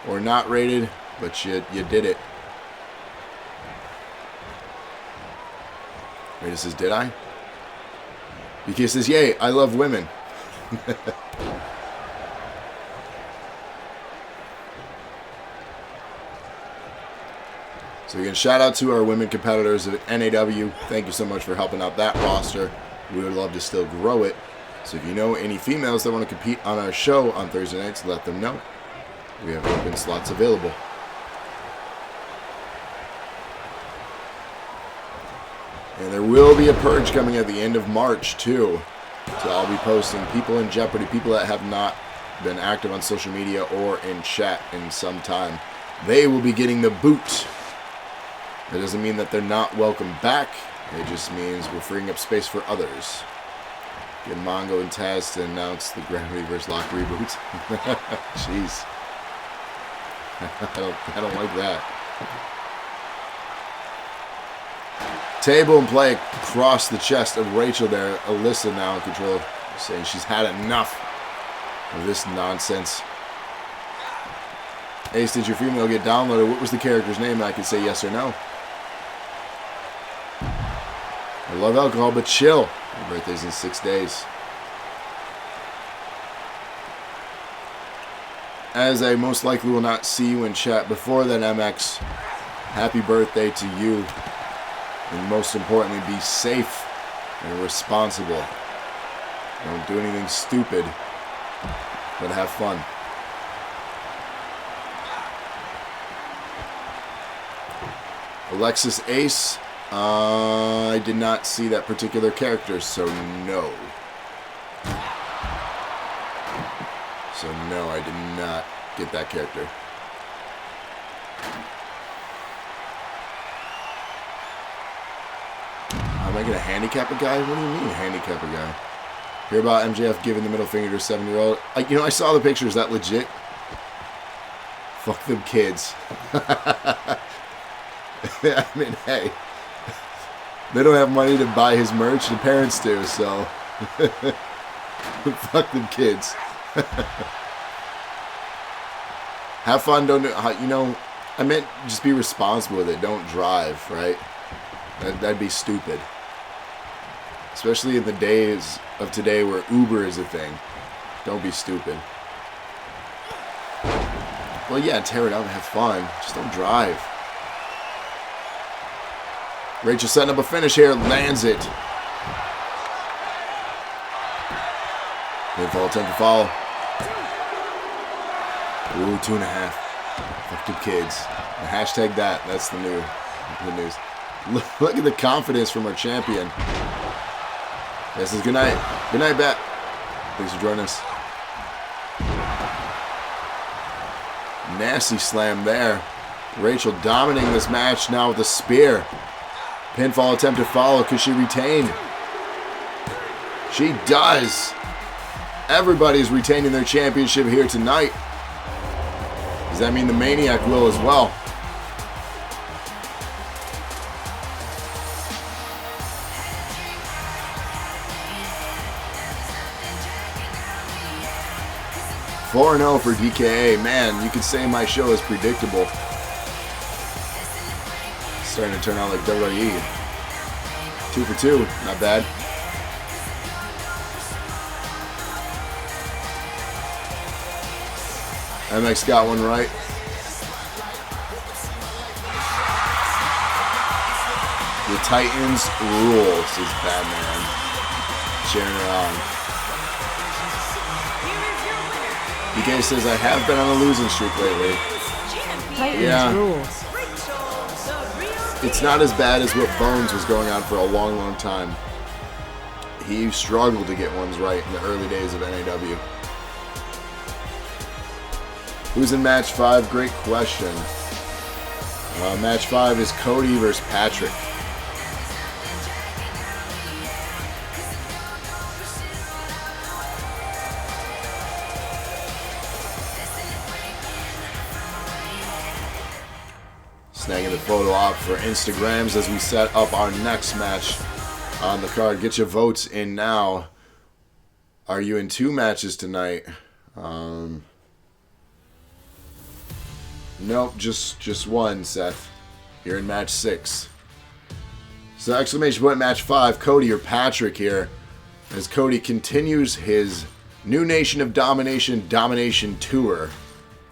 or not rated, but you did it. Rita says, did I? BK says, yay, I love women. So again, shout out to our women competitors at NAW. Thank you so much for helping out that roster. We would love to still grow it. So if you know any females that want to compete on our show on Thursday nights, let them know. We have open slots available. And there will be a purge coming at the end of March, too. So I'll be posting people in jeopardy, people that have not been active on social media or in chat in some time. They will be getting the boot. That doesn't mean that they're not welcome back. It just means we're freeing up space for others. Get Mongo and Taz to announce the Gravity vs. Lock reboot. Jeez. I don't like that. Table and play across the chest of Rachel there. Alyssa now in control, saying she's had enough of this nonsense. Ace, did your female get downloaded? What was the character's name? I could say yes or no. I love alcohol, but chill. My birthday's in 6 days. As I most likely will not see you in chat before then, MX, happy birthday to you. And most importantly, be safe and responsible. Don't do anything stupid, but have fun. Alexis Ace, I did not see that particular character, so no. So no, I did not get that character. Am I going to handicap a guy? What do you mean handicap a guy? Hear about MJF giving the middle finger to a 7-year-old? You know, I saw the picture. Is that legit? Fuck them kids. I mean, hey. They don't have money to buy his merch. The parents do, so. Fuck them kids. Have fun. Don't do, you know, I meant just be responsible with it. Don't drive, right? That'd be stupid. Especially in the days of today where Uber is a thing. Don't be stupid. Well, yeah, tear it up and have fun. Just don't drive. Rachel setting up a finish here. Lands it. Pinfall attempt to follow. Ooh, 2.5. Fuck the kids. Hashtag that. That's the news. Look at the confidence from our champion. This is good night. Good night, Bet. Thanks for joining us. Nasty slam there. Rachel dominating this match now with a spear. Pinfall attempt to follow. Could she retain? She does. Everybody's retaining their championship here tonight. Does that mean the Maniac will as well? Four 4-0 for DKA. Man, you could say my show is predictable. Starting to turn out like WWE. 2 for 2, not bad. MX got one right. The Titans rule, says Batman. Cheering her on. DK says, I have been on a losing streak lately. Titans rules. It's not as bad as what Bones was going on for a long, long time. He struggled to get ones right in the early days of NAW. Who's in match 5? Great question. Match 5 is Cody versus Patrick. Snagging the photo op for Instagrams as we set up our next match on the card. Get your votes in now. Are you in 2 matches tonight? Nope, just one, Seth. You're in match 6. So exclamation point match 5, Cody or Patrick here, as Cody continues his New Nation of Domination tour.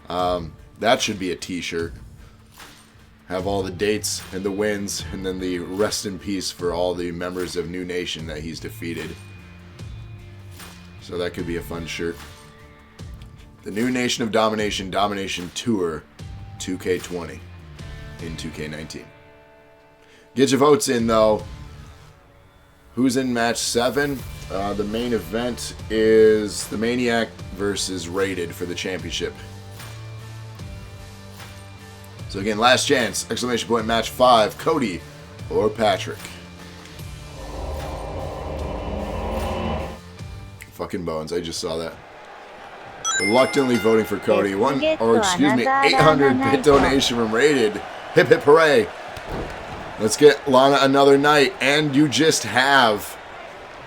That should be a t-shirt. have all the dates and the wins, and then the rest in peace for all the members of New Nation that he's defeated. So that could be a fun shirt. The New Nation of Domination Domination Tour 2K20 in 2K19. Get your votes in, though. Who's in match 7? The main event is the Maniac versus Rated for the championship. So again, last chance. Exclamation point match 5. Cody or Patrick. Fucking bones. I just saw that. Reluctantly voting for Cody. 800 bit donation from Rated. Hip hip hooray. Let's get Lana another night. And you just have.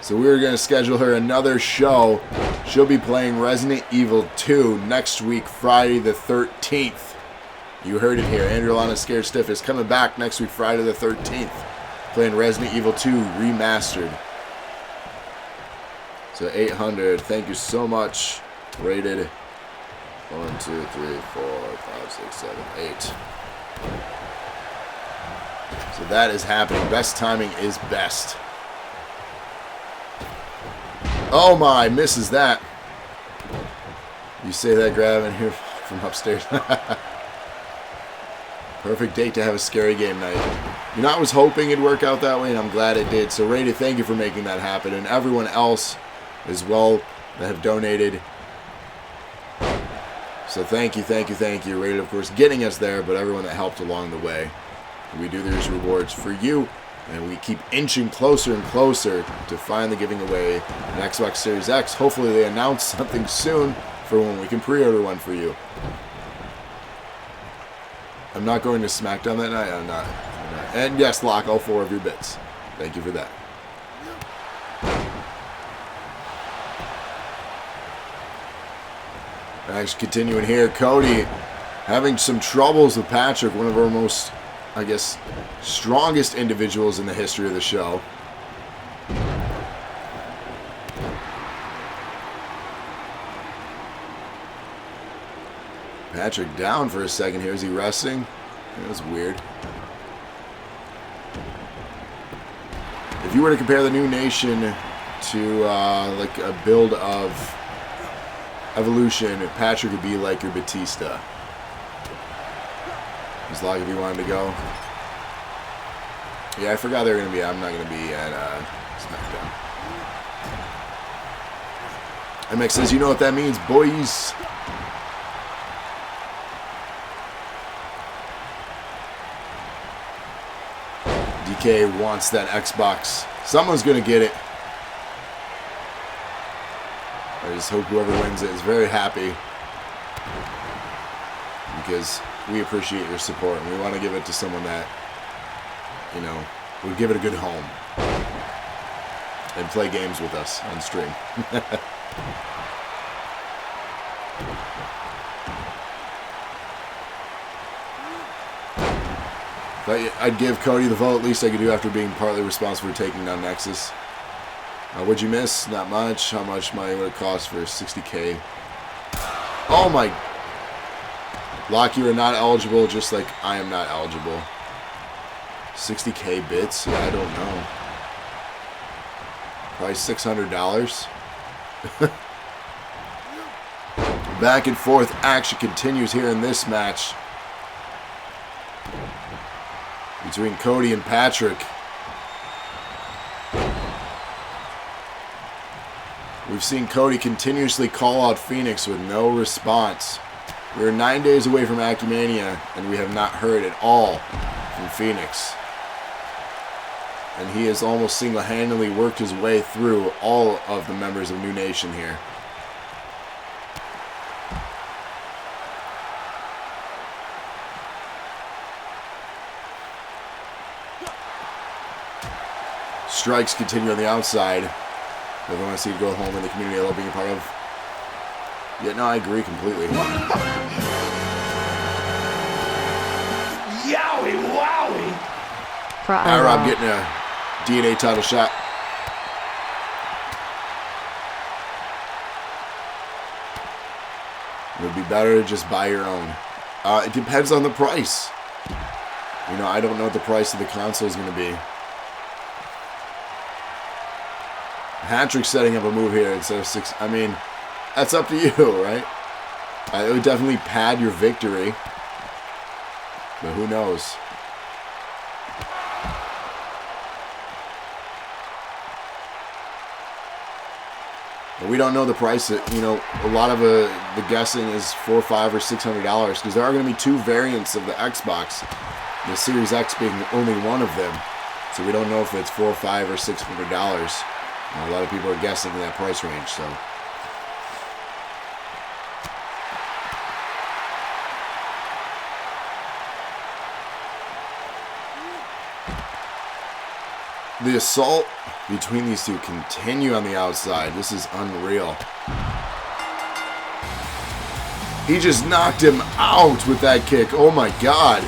So we're going to schedule her another show. She'll be playing Resident Evil 2 next week, Friday the 13th. You heard it here. Andrew Lana Scared Stiff is coming back next week, Friday the 13th. Playing Resident Evil 2 Remastered. So 800. Thank you so much. Rated 1, 2, 3, 4, 5, 6, 7, 8. So that is happening. Best timing is best. Oh my, misses that. You say that grabbing here from upstairs. Perfect date to have a scary game night. You know, I was hoping it'd work out that way, and I'm glad it did. So Rated, thank you for making that happen. And everyone else as well that have donated. So thank you, thank you, thank you. Rated, of course, getting us there, but everyone that helped along the way. We do these rewards for you, and we keep inching closer and closer to finally giving away an Xbox Series X. Hopefully they announce something soon for when we can pre-order one for you. I'm not going to SmackDown that night. I'm not. And yes, lock all 4 of your bits. Thank you for that. Actually, continuing here, Cody having some troubles with Patrick, one of our most, I guess, strongest individuals in the history of the show. Patrick down for a second here. Is he resting? That was weird. If you were to compare the New Nation to like a build of Evolution, Patrick would be like your Batista. As long as he wanted to go. Yeah, I forgot they were going to be. I'm not going to be at SmackDown. MX says, you know what that means, boys. DK wants that Xbox. Someone's going to get it. I just hope whoever wins it is very happy. Because we appreciate your support, and we want to give it to someone that, you know, would give it a good home. And play games with us on stream. I'd give Cody the vote, at least I could do after being partly responsible for taking down Nexus. What'd you miss? Not much. How much money would it cost for 60K? Oh my... Lock, you are not eligible, just like I am not eligible. 60K bits? Yeah, I don't know. Probably $600. Back and forth action continues here in this match between Cody and Patrick. We've seen Cody continuously call out Phoenix with no response. We're 9 days away from Acumania, and we have not heard at all from Phoenix. And he has almost single-handedly worked his way through all of the members of New Nation here. Strikes continue on the outside. Doesn't want to see it go home in the community I love being a part of. Yeah, no, I agree completely. Yowie wowie! Rob getting a DNA title shot. It would be better to just buy your own. It depends on the price. You know, I don't know what the price of the console is going to be. Patrick's setting up a move here instead of 6. I mean, that's up to you, right? It would definitely pad your victory. But who knows? But we don't know the price. You know, a lot of the guessing is $400, $500, or $600 because there are going to be 2 variants of the Xbox. The Series X being only one of them. So we don't know if it's $400, $500, or $600. A lot of people are guessing in that price range, so. The assault between these two continue on the outside. This is unreal. He just knocked him out with that kick. Oh my God.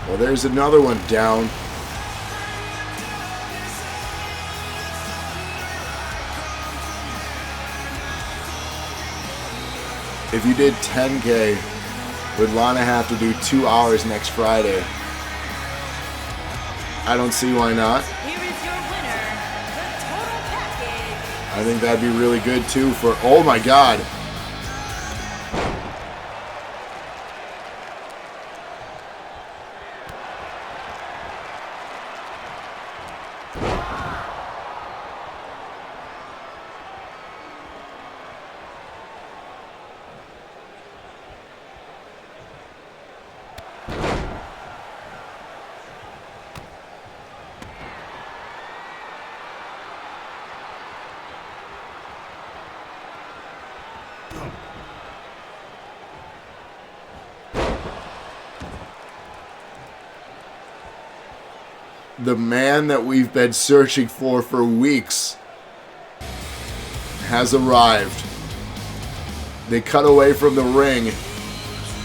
Well, there's another one down. If you did 10K, would Lana have to do 2 hours next Friday? I don't see why not. Here is your winner, the total package. I think that'd be really good too for, oh my God. The man that we've been searching for weeks has arrived. They cut away from the ring.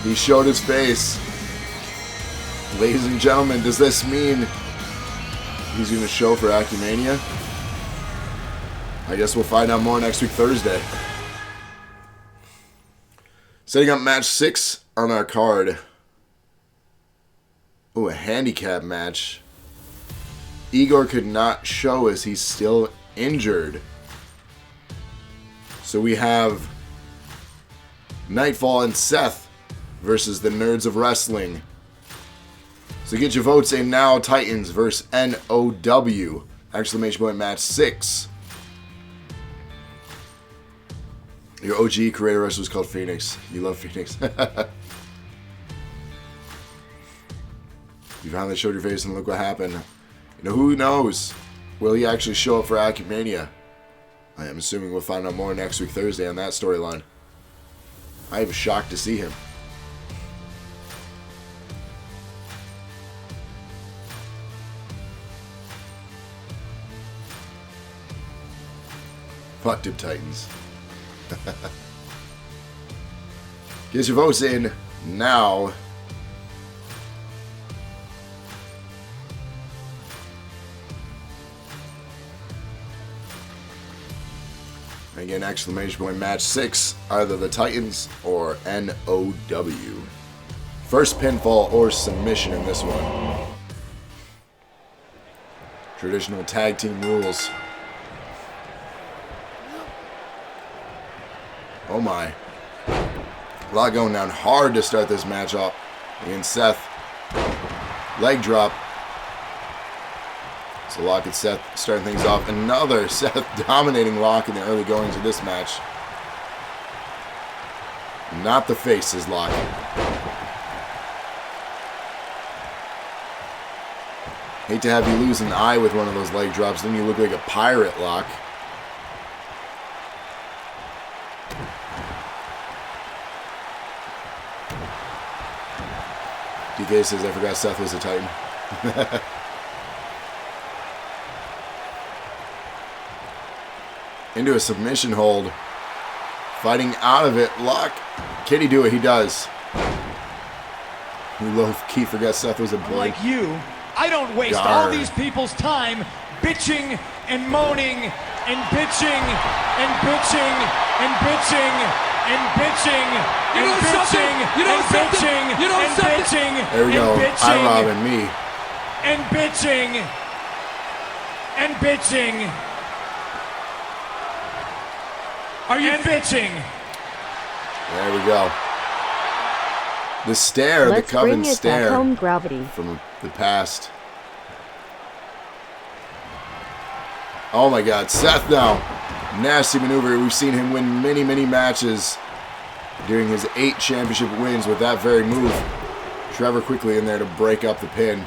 He showed his face. Ladies and gentlemen, does this mean he's going to show for Acumania? I guess we'll find out more next week, Thursday. Setting up match 6 on our card. Oh, a handicap match. Igor could not show as he's still injured. So we have Nightfall and Seth versus the Nerds of Wrestling. So get your votes in now. Titans versus NOW. Exclamation point match 6. Your OG creator wrestler was called Phoenix. You love Phoenix. You finally showed your face and look what happened. You know, who knows? Will he actually show up for Acumania? I am assuming we'll find out more next week, Thursday, on that storyline. I am shocked to see him. Fuck them Titans. Get your votes in now. Again, exclamation point match 6, either the Titans or NOW. First pinfall or submission in this one. Traditional tag team rules. Oh my. A lot going down hard to start this match off. Against Seth. Leg drop. So Lock and Seth starting things off. Another Seth dominating Lock in the early goings of this match. Not the face is Lock. Hate to have you lose an eye with one of those leg drops. Then you look like a pirate, Lock. DK says, I forgot Seth was a Titan. Into a submission hold. Fighting out of it. Lock. Can he do it? He does. Low-key forgot Seth was a boy. Like you, I don't waste all these people's time bitching and moaning and bitching and bitching and bitching and bitching and bitching and bitching and bitching. There we go. I'm Robin, me. And bitching and bitching. Are you bitching? There we go. The stare, Let's the Coven bring it stare back home, gravity. from the past. Oh my God, Seth now. Nasty maneuver. We've seen him win many, many matches during his 8 championship wins with that very move. Trevor quickly in there to break up the pin.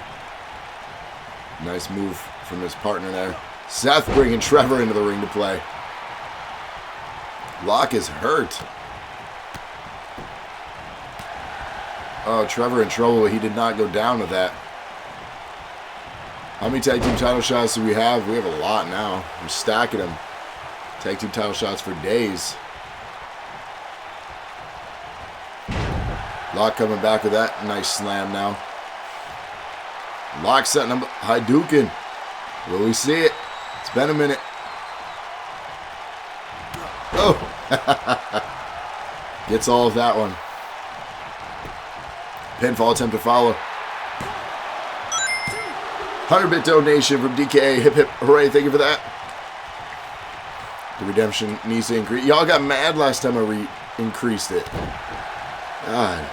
Nice move from his partner there. Seth bringing Trevor into the ring to play. Locke is hurt. Oh, Trevor in trouble. He did not go down with that. How many tag team title shots do we have? We have a lot now. We're stacking them. Tag team title shots for days. Locke coming back with that nice slam now. Locke setting up Hadouken. Will we see it? It's been a minute. Oh! Gets all of that one. Pinfall attempt to follow. 100-bit donation from DKA. Hip hip hooray. Thank you for that. The redemption needs to increase. Y'all got mad last time I increased it. God.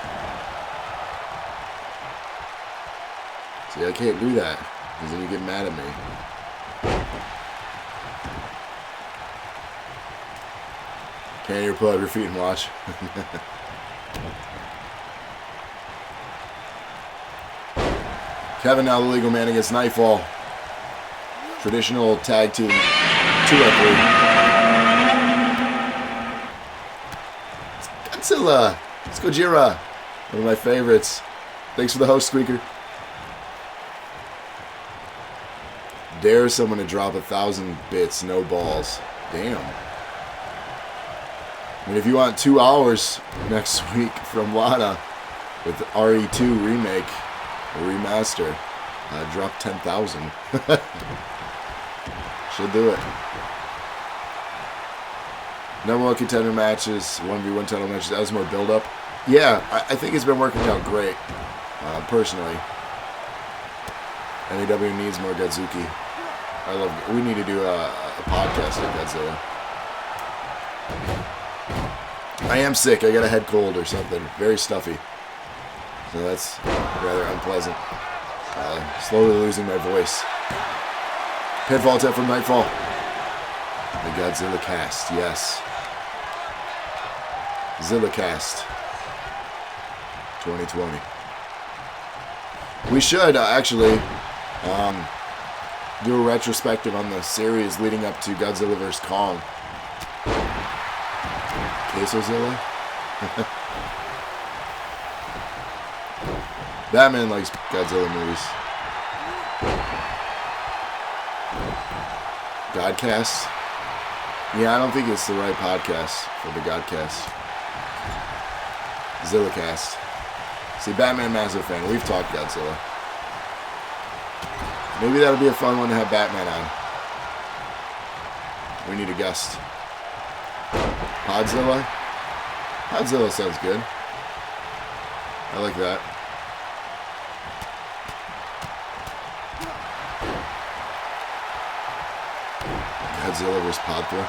See, I can't do that. Because then you get mad at me. Can't even pull up your feet and watch. Kevin now the legal man against Nightfall. Traditional tag team 2-on-3. Godzilla. It's Gojira. One of my favorites. Thanks for the host, Squeaker. Dare someone to drop 1,000 bits, no balls. Damn. I mean, if you want 2 hours next week from Lana with the RE2 remake or remaster, drop 10,000. Should do it. Number 1 contender matches, 1v1 title matches, that was more build-up. Yeah, I think it's been working out great, personally. NAW needs more Godzuki. We need to do a podcast on Godzilla. I am sick. I got a head cold or something. Very stuffy. So that's rather unpleasant. Slowly losing my voice. Pinfall attempt from Nightfall. The Godzilla cast, yes. Zilla cast 2020. We should actually do a retrospective on the series leading up to Godzilla vs. Kong. Quesozilla? Batman likes Godzilla movies. Godcast? Yeah, I don't think it's the right podcast for the Godcast. Zillacast. See, Batman, massive fan. We've talked Godzilla. Maybe that'll be a fun one to have Batman on. We need a guest. Podzilla? Podzilla sounds good. I like that. Godzilla vs. Podthra.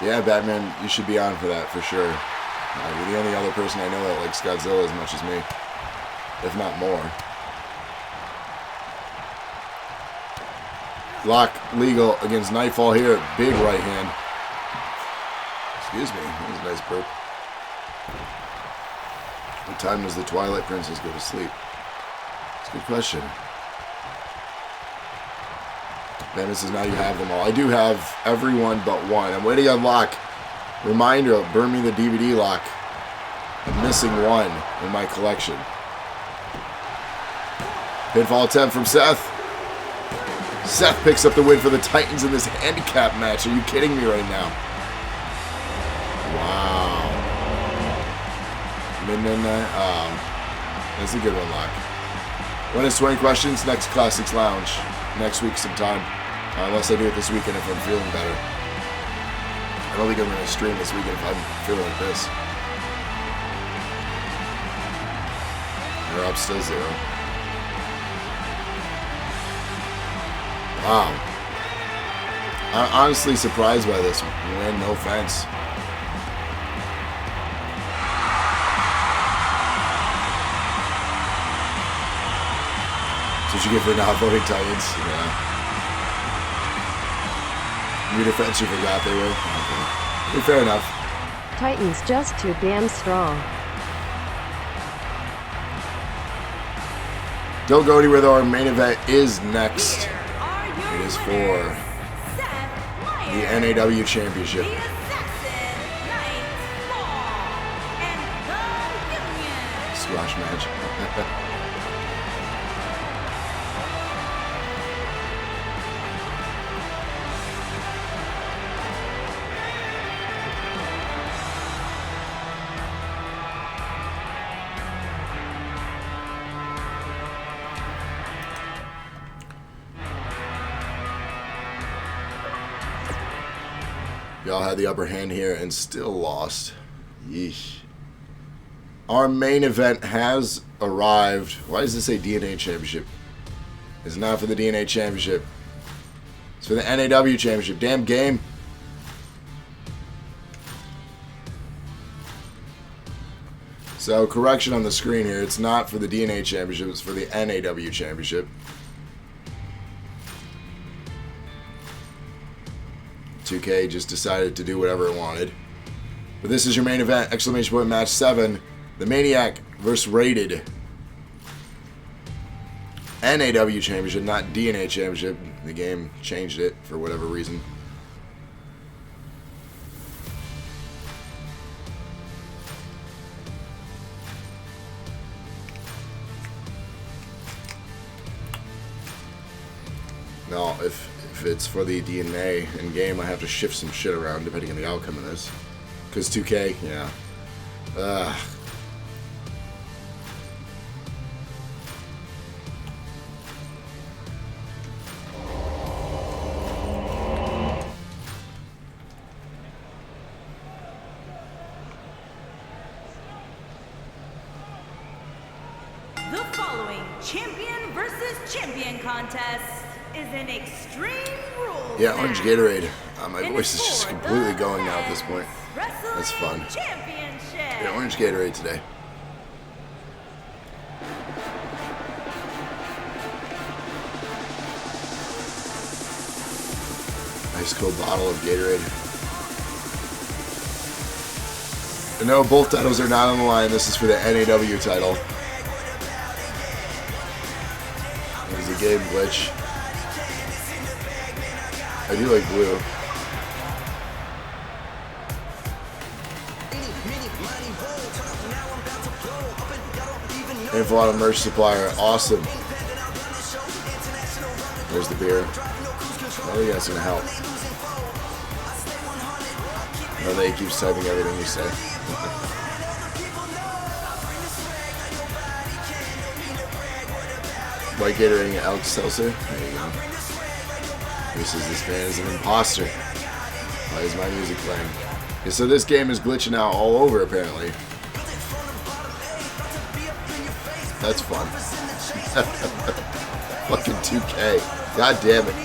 Yeah, Batman, you should be on for that for sure. You're the only other person I know that likes Godzilla as much as me, if not more. Lock legal against Nightfall here. Big right hand. Excuse me. That was a nice burp. What time does the Twilight Princess go to sleep? That's a good question. Venom says now you have them all. I do have everyone but one. I'm waiting on Lock. Reminder, burn me the DVD, Lock. I'm missing one in my collection. Pinfall attempt from Seth. Seth picks up the win for the Titans in this handicap match. Are you kidding me right now? Wow. Midnight. That's a good one, Lock. When is 20 questions? Next Classics Lounge. Next week sometime. Unless I do it this weekend if I'm feeling better. I don't think I'm going to stream this weekend if I'm feeling like this. They're up still 0. Wow. I'm honestly surprised by this win, no offense. That's what you get for not voting Titans. Yeah. New defense, you forgot they were. Okay. Fair enough. Titans just too damn strong. Don't go anywhere though, our main event is next. It is for the NAW Championship. Squash match. Y'all had the upper hand here and still lost. Yeesh. Our main event has arrived. Why does it say DNA Championship? It's not for the DNA Championship. It's for the NAW Championship. Damn game. So, correction on the screen here. It's not for the DNA Championship. It's for the NAW Championship. 2K just decided to do whatever it wanted. But this is your main event. Exclamation point match 7. The Maniac versus Rated. NAW Championship, not DNA Championship. The game changed it for whatever reason. No, if it's for the DNA in game, I have to shift some shit around depending on the outcome of this. Because 2K, yeah. The following champion versus champion contest is an extreme rules. Yeah, Orange match. Gatorade. My And voice is it's just for completely the going now at this point. Wrestling That's fun. Championship. Yeah, Orange Gatorade today. Nice cool bottle of Gatorade. And no, both titles are not on the line. This is for the NAW title. There's a game glitch. I do like blue. And a lot of merch supplier. Awesome. There's the beer. I think that's gonna help. No, they keeps typing everything you say. White Gatorade and Alex Seltzer. There you go. This man is an imposter. Why is my music playing? Okay, so this game is glitching out all over apparently. That's fun. Fucking 2K. God damn it.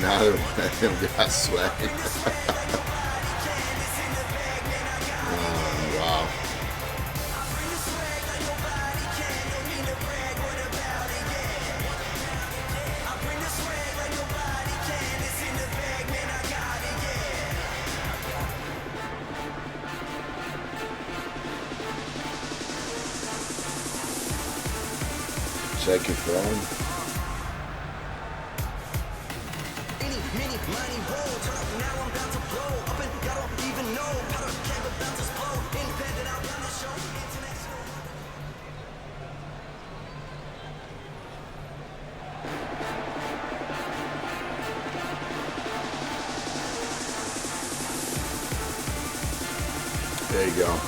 Neither one of them got swag. Oh, wow. Check your phone. There you go.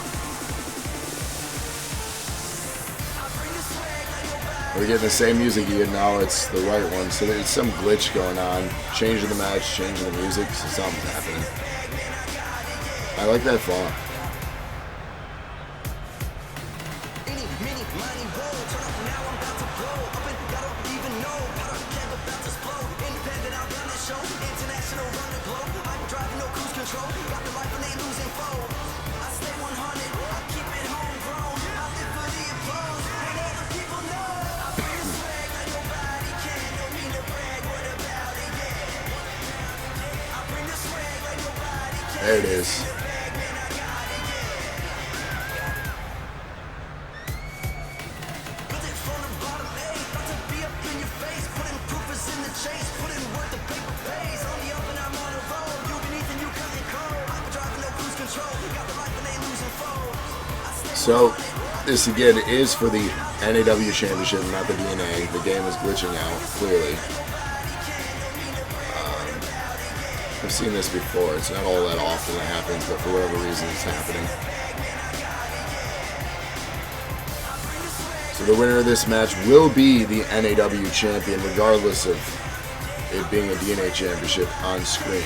We're getting the same music even now. It's the right one. So there's some glitch going on. Changing the match, changing the music. So something's happening. I like that font. There it is. So, this again is for the NAW Championship, not the DNA. The game is glitching out, clearly. I've seen this before. It's not all that often that happens, but for whatever reason, it's happening. So the winner of this match will be the NAW champion, regardless of it being a DNA championship on screen.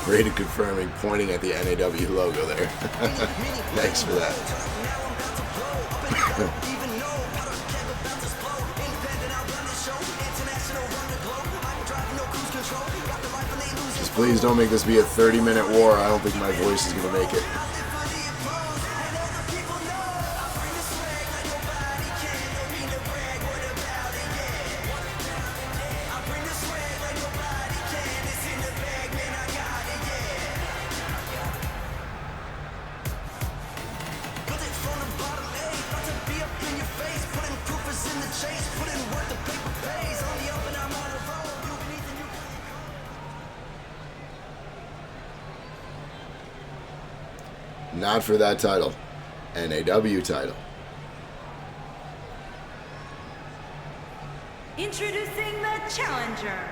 Rated confirming, pointing at the NAW logo there. Thanks for that. Just please don't make this be a 30-minute war. I don't think my voice is going to make it. Not for that title. NAW title. Introducing the challenger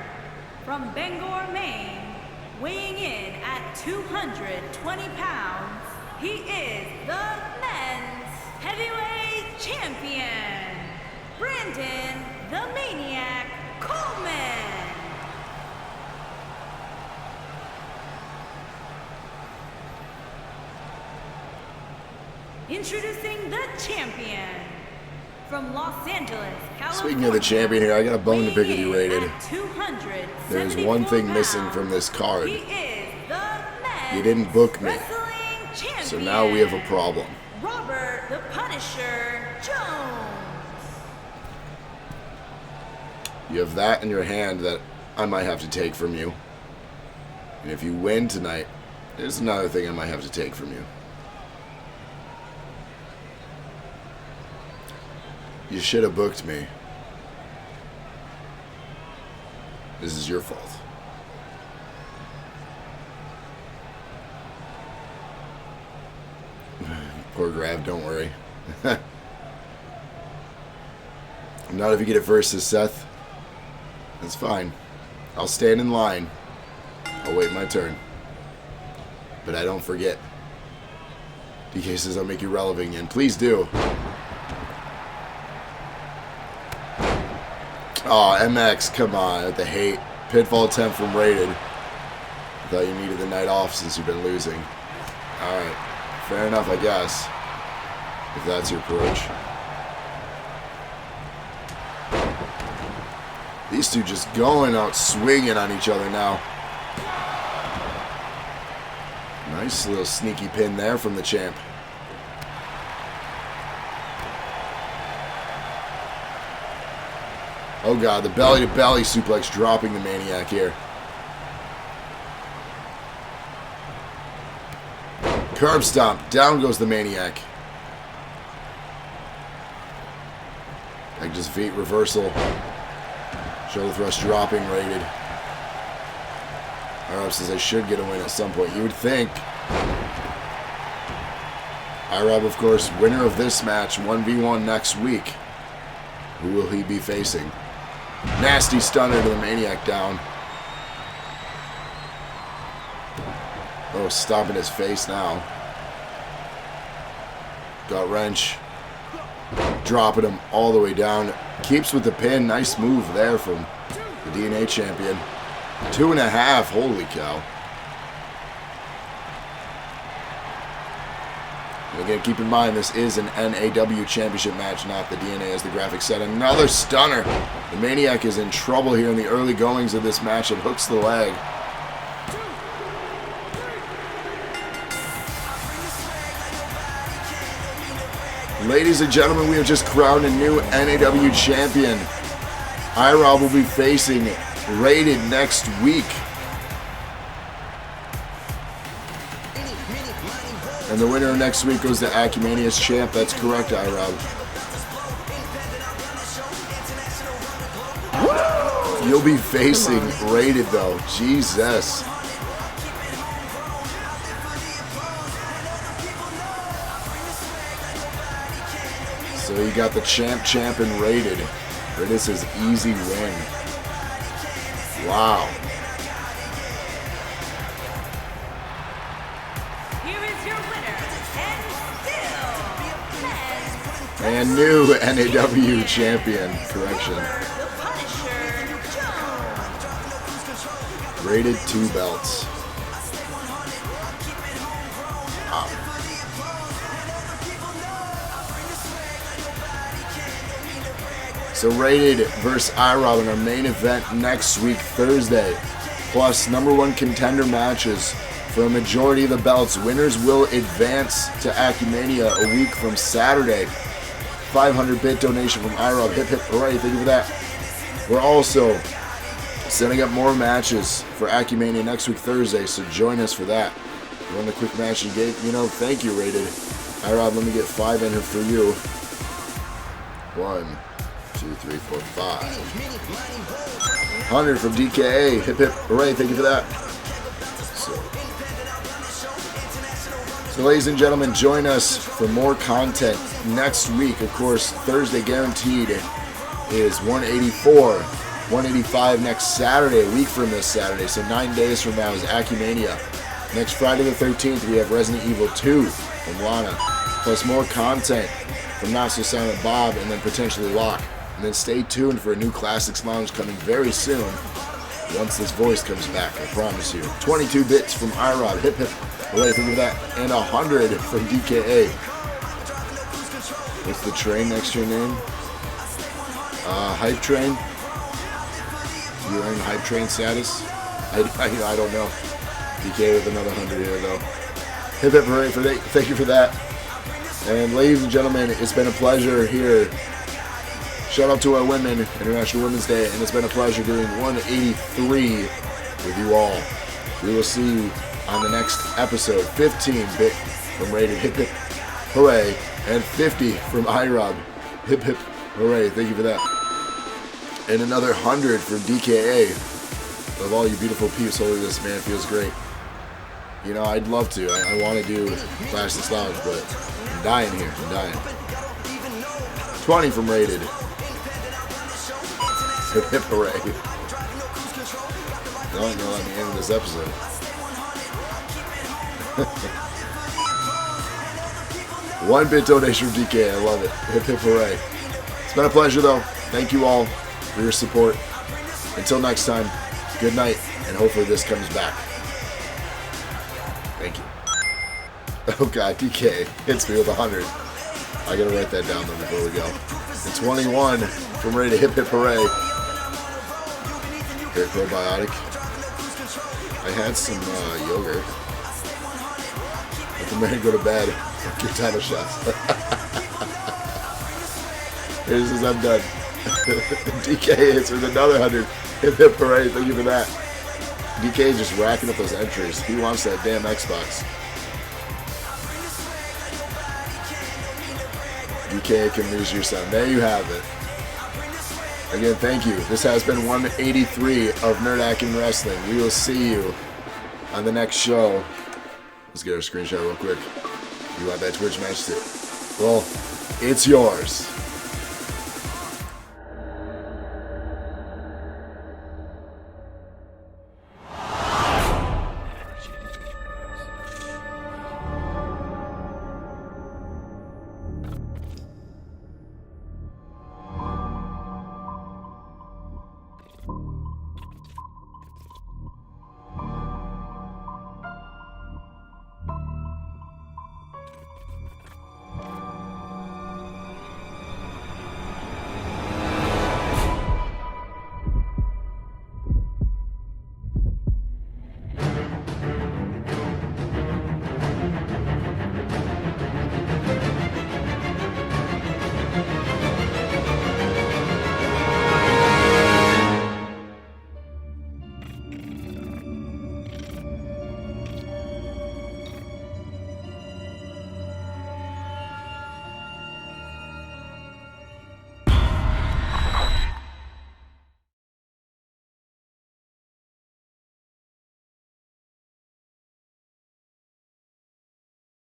from Bangor, Maine, weighing in at 220 pounds, he is the men's heavyweight champion, Brandon the Maniac Coleman. Introducing the champion from Los Angeles, California. Speaking of the champion here, I got a bone to pick with you, Rated. There's one thing missing from this card. You didn't book me. So now we have a problem. Robert the Punisher Jones. You have that in your hand that I might have to take from you. And if you win tonight, there's another thing I might have to take from you. You should have booked me. This is your fault. Poor Grab, don't worry. Not if you get it versus Seth. That's fine. I'll stand in line. I'll wait my turn. But I don't forget. DK says I'll make you relevant again. Please do. Oh, MX, come on, with the hate. Pitfall attempt from Rated. I thought you needed the night off since you've been losing. Alright, fair enough, I guess. If that's your approach. These two just going out swinging on each other now. Nice little sneaky pin there from the champ. Oh god, the belly-to-belly suplex dropping the Maniac here. Curb stomp. Down goes the Maniac. Like just feet reversal. Shoulder thrust dropping, Rated. IROB says I should get a win at some point. You would think. IROB, of course, winner of this match, 1v1 next week. Who will he be facing? Nasty stunner to the Maniac down. Oh, stomping his face now. Got wrench. Dropping him all the way down. Keeps with the pin. Nice move there from the DNA champion. 2.5. Holy cow. And again, keep in mind, this is an NAW championship match, not the DNA, as the graphics said. Another stunner. The Maniac is in trouble here in the early goings of this match. It hooks the leg. Ladies and gentlemen, we have just crowned a new NAW champion. IROB will be facing Rated next week. And the winner of next week goes to Acumania's champ. That's correct, IROB. You'll be facing Rated, though. Jesus. So you got the champ and Rated. Rated says easy win. Wow. Here is your winner, and And new NAW champion. Correction. the Punisher, Jones. Rated 2 belts. Wow. So Rated versus IROB in our main event next week, Thursday. Plus #1 contender matches for a majority of the belts. Winners will advance to Acumania a week from Saturday. 500-bit donation from IROB. Hip hip hooray, thank you for that. We're also setting up more matches for Acumania next week, Thursday, so join us for that. You want a quick match and gate? Thank you, Rated. IROB, let me get 5 in here for you. 1, 2, 3, 4, 5. 100 from DKA. Hip hip hooray, thank you for that. So ladies and gentlemen, join us for more content next week. Of course, Thursday guaranteed is 184. 185 next Saturday, a week from this Saturday. So 9 days from now is Acumania. Next Friday the 13th, we have Resident Evil 2 from Lana. Plus more content from Not So Silent Bob and then potentially Locke. And then stay tuned for a new Classics Lounge coming very soon. Once this voice comes back, I promise you. 22 bits from IROB. Hip hip. Hooray, think of that. And 100 from DKA. What's the train next to your name? Hype Train? You're in Hype Train status? I don't know. DKA with another 100 here, though. Hip hip hooray for that. Thank you for that. And ladies and gentlemen, it's been a pleasure here. Shout out to our women, International Women's Day, and it's been a pleasure doing 183 with you all. We will see you on the next episode. 15-bit from Rated. Hip hip hooray. And 50 from IROB. Hip hip hooray. Thank you for that. And another 100 from DKA. Of all you beautiful peeps, holy this man feels great. I'd love to. I want to do Classics Lounge, but I'm dying here. I'm dying. 20 from Rated. Hip hip hooray. Y'all ain't gonna let me end this episode. One-bit donation from DK. I love it. Hip hip hooray. It's been a pleasure, though. Thank you all for your support. Until next time, good night, and hopefully this comes back. Thank you. Oh god, DK hits me with 100. I gotta write that down though before we go. And 21 from Rated. Hip hip hooray. Great probiotic. I had some yogurt. Let the man go to bed. Fuck your title shots. Here's as I'm done. DK hits with another 100. Hip hip hooray. Thank you for that. DK is just racking up those entries. He wants that damn Xbox. DK can lose your son. There you have it. Again, thank you. This has been 183 of Nerd Akin Wrestling. We will see you on the next show. Let's get our screenshot real quick. You want that Twitch match too? Well, it's yours.